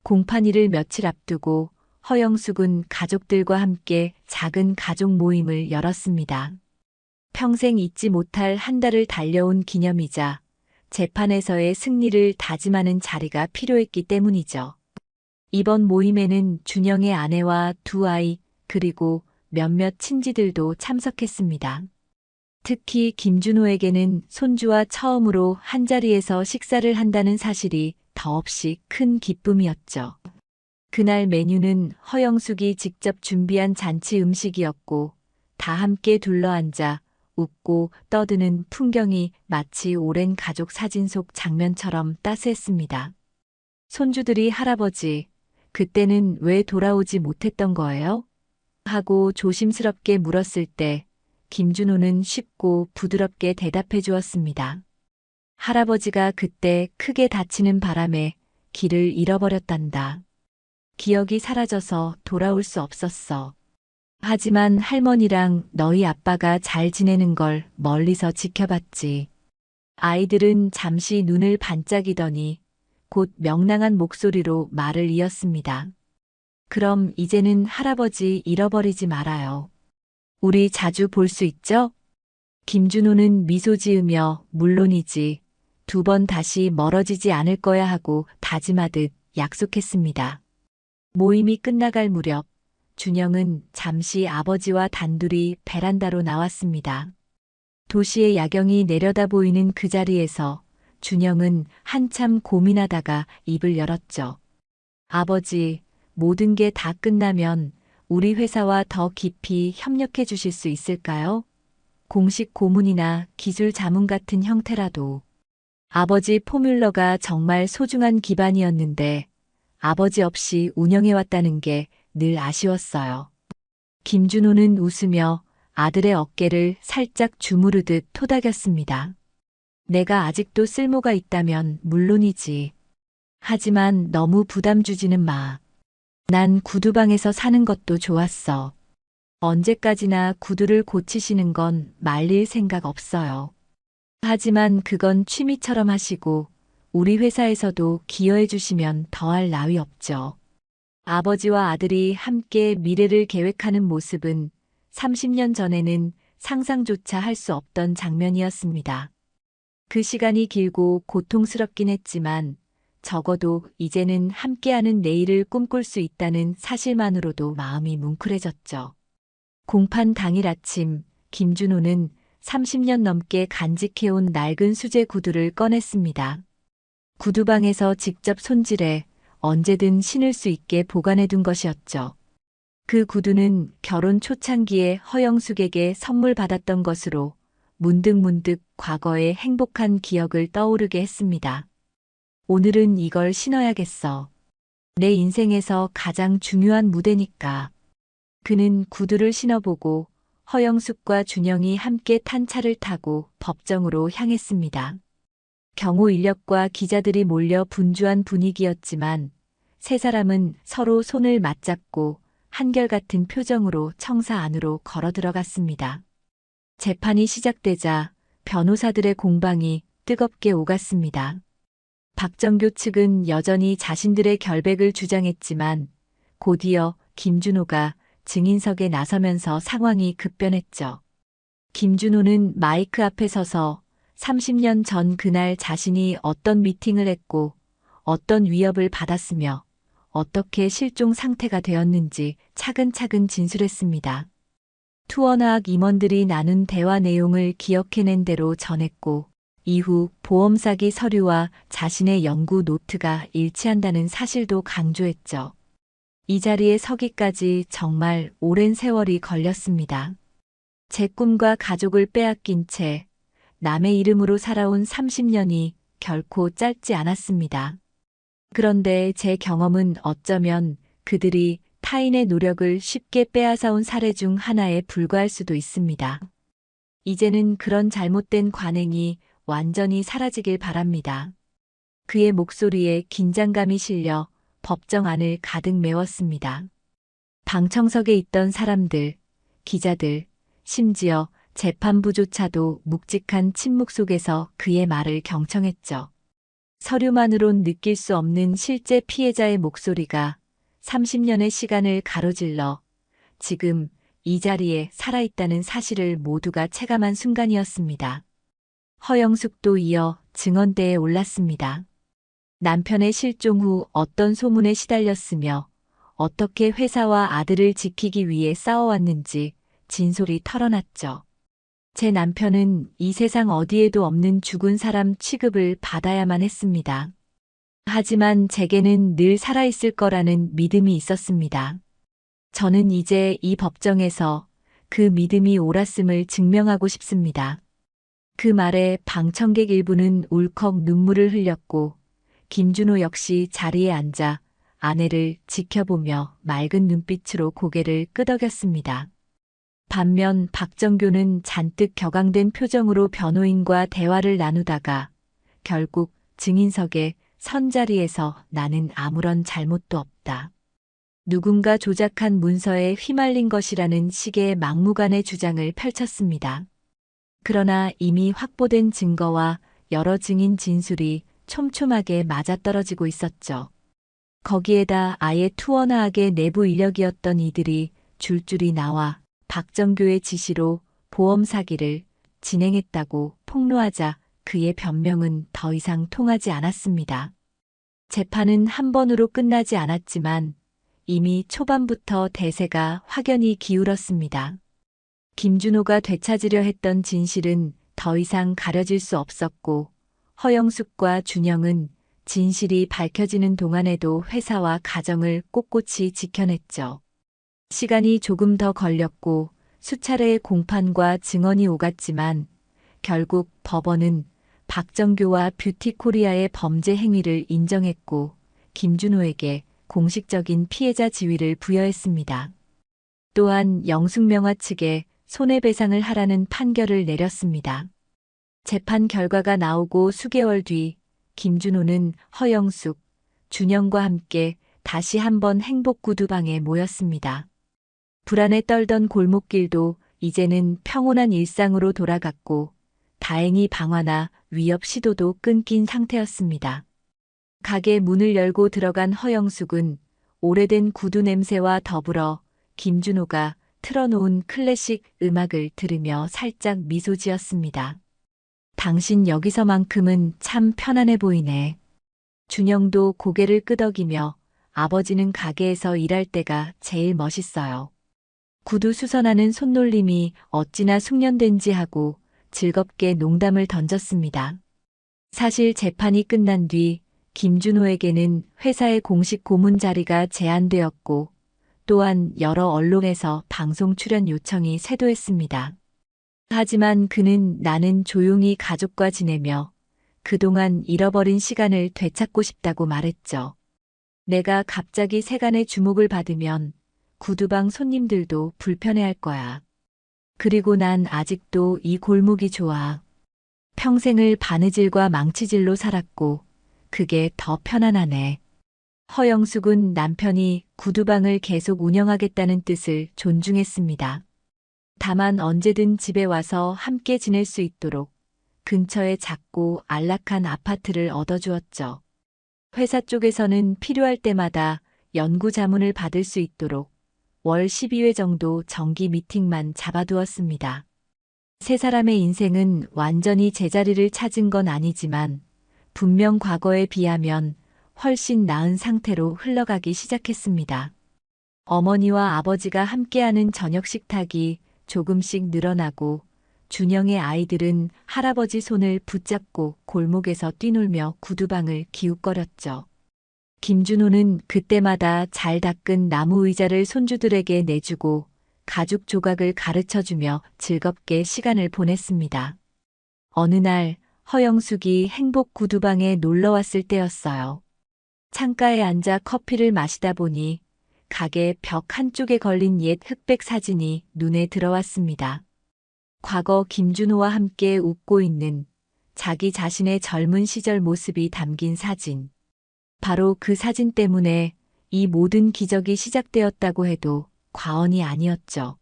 공판일을 며칠 앞두고 허영숙은 가족들과 함께 작은 가족 모임을 열었습니다. 평생 잊지 못할 한 달을 달려온 기념이자 재판에서의 승리를 다짐하는 자리가 필요했기 때문이죠. 이번 모임에는 준영의 아내와 두 아이 그리고 몇몇 친지들도 참석했습니다. 특히 김준호에게는 손주와 처음으로 한자리에서 식사를 한다는 사실이 더없이 큰 기쁨이었죠. 그날 메뉴는 허영숙이 직접 준비한 잔치 음식이었고 다 함께 둘러앉아 웃고 떠드는 풍경이 마치 오랜 가족 사진 속 장면처럼 따스했습니다. 손주들이 할아버지, 그때는 왜 돌아오지 못했던 거예요? 하고 조심스럽게 물었을 때 김준호는 쉽고 부드럽게 대답해 주었습니다. 할아버지가 그때 크게 다치는 바람에 길을 잃어버렸단다. 기억이 사라져서 돌아올 수 없었어. 하지만 할머니랑 너희 아빠가 잘 지내는 걸 멀리서 지켜봤지. 아이들은 잠시 눈을 반짝이더니 곧 명랑한 목소리로 말을 이었습니다. 그럼 이제는 할아버지 잃어버리지 말아요. 우리 자주 볼 수 있죠? 김준호는 미소 지으며 물론이지. 2번 다시 멀어지지 않을 거야 하고 다짐하듯 약속했습니다. 모임이 끝나갈 무렵 준영은 잠시 아버지와 단둘이 베란다로 나왔습니다. 도시의 야경이 내려다 보이는 그 자리에서 준영은 한참 고민하다가 입을 열었죠. 아버지, 모든 게 다 끝나면 우리 회사와 더 깊이 협력해 주실 수 있을까요? 공식 고문이나 기술 자문 같은 형태라도. 아버지 포뮬러가 정말 소중한 기반이었는데 아버지 없이 운영해왔다는 게 늘 아쉬웠어요. 김준호는 웃으며 아들의 어깨를 살짝 주무르듯 토닥였습니다. 내가 아직도 쓸모가 있다면 물론이지. 하지만 너무 부담 주지는 마. 난 구두방에서 사는 것도 좋았어. 언제까지나 구두를 고치시는 건 말릴 생각 없어요. 하지만 그건 취미처럼 하시고 우리 회사에서도 기여해 주시면 더할 나위 없죠. 아버지와 아들이 함께 미래를 계획하는 모습은 30년 전에는 상상조차 할 수 없던 장면이었습니다. 그 시간이 길고 고통스럽긴 했지만 적어도 이제는 함께하는 내일을 꿈꿀 수 있다는 사실만으로도 마음이 뭉클해졌죠. 공판 당일 아침, 김준호는 30년 넘게 간직해온 낡은 수제 구두를 꺼냈습니다. 구두방에서 직접 손질해 언제든 신을 수 있게 보관해둔 것이었죠. 그 구두는 결혼 초창기에 허영숙에게 선물 받았던 것으로 문득문득 과거의 행복한 기억을 떠오르게 했습니다. 오늘은 이걸 신어야겠어. 내 인생에서 가장 중요한 무대니까. 그는 구두를 신어보고 허영숙과 준영이 함께 탄 차를 타고 법정으로 향했습니다. 경호 인력과 기자들이 몰려 분주한 분위기였지만 세 사람은 서로 손을 맞잡고 한결같은 표정으로 청사 안으로 걸어 들어갔습니다. 재판이 시작되자 변호사들의 공방이 뜨겁게 오갔습니다. 박정교 측은 여전히 자신들의 결백을 주장했지만 곧이어 김준호가 증인석에 나서면서 상황이 급변했죠. 김준호는 마이크 앞에 서서 30년 전 그날 자신이 어떤 미팅을 했고 어떤 위협을 받았으며 어떻게 실종 상태가 되었는지 차근차근 진술했습니다. 투어나학 임원들이 나눈 대화 내용을 기억해낸 대로 전했고 이후 보험 사기 서류와 자신의 연구 노트가 일치한다는 사실도 강조했죠. 이 자리에 서기까지 정말 오랜 세월이 걸렸습니다. 제 꿈과 가족을 빼앗긴 채 남의 이름으로 살아온 30년이 결코 짧지 않았습니다. 그런데 제 경험은 어쩌면 그들이 타인의 노력을 쉽게 빼앗아온 사례 중 하나에 불과할 수도 있습니다. 이제는 그런 잘못된 관행이 완전히 사라지길 바랍니다. 그의 목소리에 긴장감이 실려 법정 안을 가득 메웠습니다. 방청석에 있던 사람들, 기자들, 심지어 재판부조차도 묵직한 침묵 속에서 그의 말을 경청했죠. 서류만으론 느낄 수 없는 실제 피해자의 목소리가 30년의 시간을 가로질러 지금 이 자리에 살아있다는 사실을 모두가 체감한 순간이었습니다. 허영숙도 이어 증언대에 올랐습니다. 남편의 실종 후 어떤 소문에 시달렸으며 어떻게 회사와 아들을 지키기 위해 싸워왔는지 진솔이 털어놨죠. 제 남편은 이 세상 어디에도 없는 죽은 사람 취급을 받아야만 했습니다. 하지만 제게는 늘 살아있을 거라는 믿음이 있었습니다. 저는 이제 이 법정에서 그 믿음이 옳았음을 증명하고 싶습니다. 그 말에 방청객 일부는 울컥 눈물을 흘렸고 김준호 역시 자리에 앉아 아내를 지켜보며 맑은 눈빛으로 고개를 끄덕였습니다. 반면 박정교는 잔뜩 격앙된 표정으로 변호인과 대화를 나누다가 결국 증인석에 선 자리에서 나는 아무런 잘못도 없다. 누군가 조작한 문서에 휘말린 것이라는 식의 막무가내 주장을 펼쳤습니다. 그러나 이미 확보된 증거와 여러 증인 진술이 촘촘하게 맞아떨어지고 있었죠. 거기에다 아예 투어나하게 내부 인력이었던 이들이 줄줄이 나와 박정교의 지시로 보험 사기를 진행했다고 폭로하자 그의 변명은 더 이상 통하지 않았습니다. 재판은 한 번으로 끝나지 않았지만 이미 초반부터 대세가 확연히 기울었습니다. 김준호가 되찾으려 했던 진실은 더 이상 가려질 수 없었고 허영숙과 준영은 진실이 밝혀지는 동안에도 회사와 가정을 꼿꼿이 지켜냈죠. 시간이 조금 더 걸렸고 수차례의 공판과 증언이 오갔지만 결국 법원은 박정교와 뷰티코리아의 범죄 행위를 인정했고 김준호에게 공식적인 피해자 지위를 부여했습니다. 또한 영숙명화 측에 손해배상을 하라는 판결을 내렸습니다. 재판 결과가 나오고 수개월 뒤 김준호는 허영숙, 준영과 함께 다시 한번 행복구두방에 모였습니다. 불안에 떨던 골목길도 이제는 평온한 일상으로 돌아갔고 다행히 방화나 위협 시도도 끊긴 상태였습니다. 가게 문을 열고 들어간 허영숙은 오래된 구두 냄새와 더불어 김준호가 틀어놓은 클래식 음악을 들으며 살짝 미소 지었습니다. 당신 여기서만큼은 참 편안해 보이네. 준영도 고개를 끄덕이며 아버지는 가게에서 일할 때가 제일 멋있어요. 구두 수선하는 손놀림이 어찌나 숙련된지 하고 즐겁게 농담을 던졌습니다. 사실 재판이 끝난 뒤 김준호에게는 회사의 공식 고문 자리가 제한되었고 또한 여러 언론에서 방송 출연 요청이 쇄도했습니다. 하지만 그는 나는 조용히 가족과 지내며 그동안 잃어버린 시간을 되찾고 싶다고 말했죠. 내가 갑자기 세간의 주목을 받으면 구두방 손님들도 불편해할 거야. 그리고 난 아직도 이 골목이 좋아. 평생을 바느질과 망치질로 살았고 그게 더 편안하네. 허영숙은 남편이 구두방을 계속 운영하겠다는 뜻을 존중했습니다. 다만 언제든 집에 와서 함께 지낼 수 있도록 근처에 작고 안락한 아파트를 얻어주었죠. 회사 쪽에서는 필요할 때마다 연구 자문을 받을 수 있도록 월 12회 정도 정기 미팅만 잡아두었습니다. 세 사람의 인생은 완전히 제자리를 찾은 건 아니지만 분명 과거에 비하면 훨씬 나은 상태로 흘러가기 시작했습니다. 어머니와 아버지가 함께하는 저녁 식탁이 조금씩 늘어나고 준영의 아이들은 할아버지 손을 붙잡고 골목에서 뛰놀며 구두방을 기웃거렸죠. 김준호는 그때마다 잘 닦은 나무 의자를 손주들에게 내주고 가죽 조각을 가르쳐주며 즐겁게 시간을 보냈습니다. 어느 날 허영숙이 행복 구두방에 놀러 왔을 때였어요. 창가에 앉아 커피를 마시다 보니 가게 벽 한쪽에 걸린 옛 흑백 사진이 눈에 들어왔습니다. 과거 김준호와 함께 웃고 있는 자기 자신의 젊은 시절 모습이 담긴 사진. 바로 그 사진 때문에 이 모든 기적이 시작되었다고 해도 과언이 아니었죠.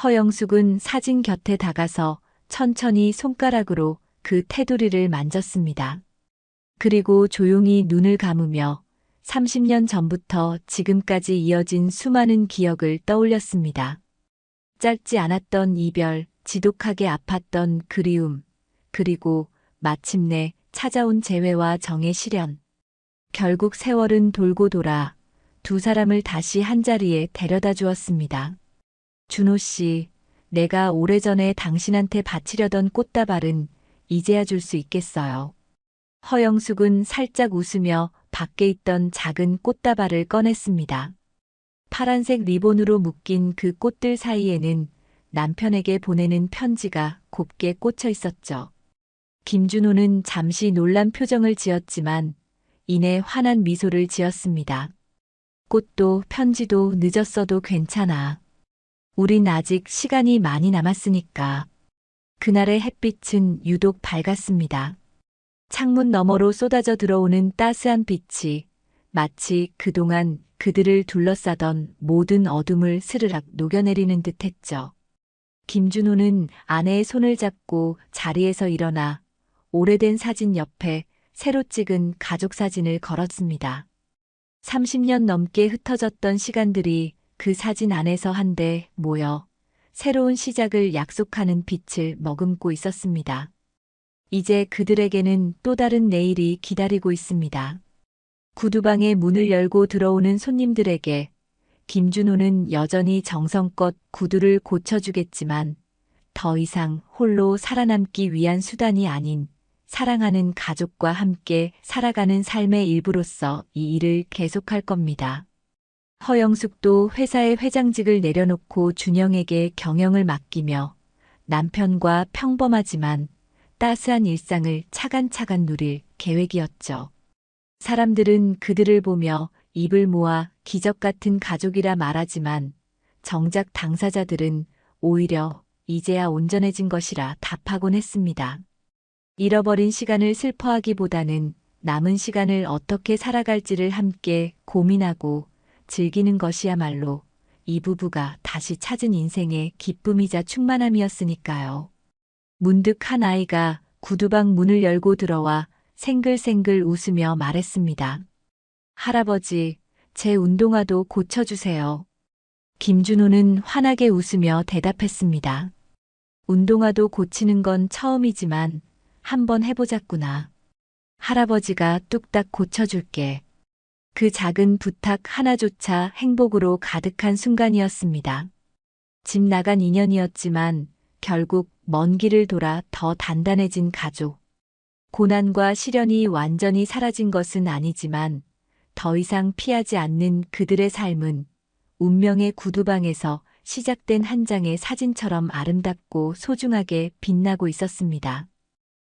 허영숙은 사진 곁에 다가서 천천히 손가락으로 그 테두리를 만졌습니다. 그리고 조용히 눈을 감으며 30년 전부터 지금까지 이어진 수많은 기억을 떠올렸습니다. 짧지 않았던 이별, 지독하게 아팠던 그리움, 그리고 마침내 찾아온 재회와 정의 실현. 결국 세월은 돌고 돌아 두 사람을 다시 한자리에 데려다 주었습니다. 준호 씨, 내가 오래전에 당신한테 바치려던 꽃다발은 이제야 줄 수 있겠어요. 허영숙은 살짝 웃으며 밖에 있던 작은 꽃다발을 꺼냈습니다. 파란색 리본으로 묶인 그 꽃들 사이에는 남편에게 보내는 편지가 곱게 꽂혀 있었죠. 김준호는 잠시 놀란 표정을 지었지만 이내 환한 미소를 지었습니다. 꽃도 편지도 늦었어도 괜찮아. 우린 아직 시간이 많이 남았으니까. 그날의 햇빛은 유독 밝았습니다. 창문 너머로 쏟아져 들어오는 따스한 빛이 마치 그동안 그들을 둘러싸던 모든 어둠을 스르륵 녹여내리는 듯 했죠. 김준호는 아내의 손을 잡고 자리에서 일어나 오래된 사진 옆에 새로 찍은 가족 사진을 걸었습니다. 30년 넘게 흩어졌던 시간들이 그 사진 안에서 한데 모여 새로운 시작을 약속하는 빛을 머금고 있었습니다. 이제 그들에게는 또 다른 내일이 기다리고 있습니다. 구두방의 문을 열고 들어오는 손님들에게 김준호는 여전히 정성껏 구두를 고쳐주겠지만 더 이상 홀로 살아남기 위한 수단이 아닌 사랑하는 가족과 함께 살아가는 삶의 일부로서 이 일을 계속할 겁니다. 허영숙도 회사의 회장직을 내려놓고 준영에게 경영을 맡기며 남편과 평범하지만 따스한 일상을 차근차근 누릴 계획이었죠. 사람들은 그들을 보며 입을 모아 기적 같은 가족이라 말하지만 정작 당사자들은 오히려 이제야 온전해진 것이라 답하곤 했습니다. 잃어버린 시간을 슬퍼하기보다는 남은 시간을 어떻게 살아갈지를 함께 고민하고 즐기는 것이야말로 이 부부가 다시 찾은 인생의 기쁨이자 충만함이었으니까요. 문득 한 아이가 구두방 문을 열고 들어와 생글생글 웃으며 말했습니다. 할아버지, 제 운동화도 고쳐주세요. 김준호는 환하게 웃으며 대답했습니다. 운동화도 고치는 건 처음이지만 한번 해보자꾸나. 할아버지가 뚝딱 고쳐줄게. 그 작은 부탁 하나조차 행복으로 가득한 순간이었습니다. 집 나간 인연이었지만 결국 먼 길을 돌아 더 단단해진 가족. 고난과 시련이 완전히 사라진 것은 아니지만 더 이상 피하지 않는 그들의 삶은 운명의 구두방에서 시작된 한 장의 사진처럼 아름답고 소중하게 빛나고 있었습니다.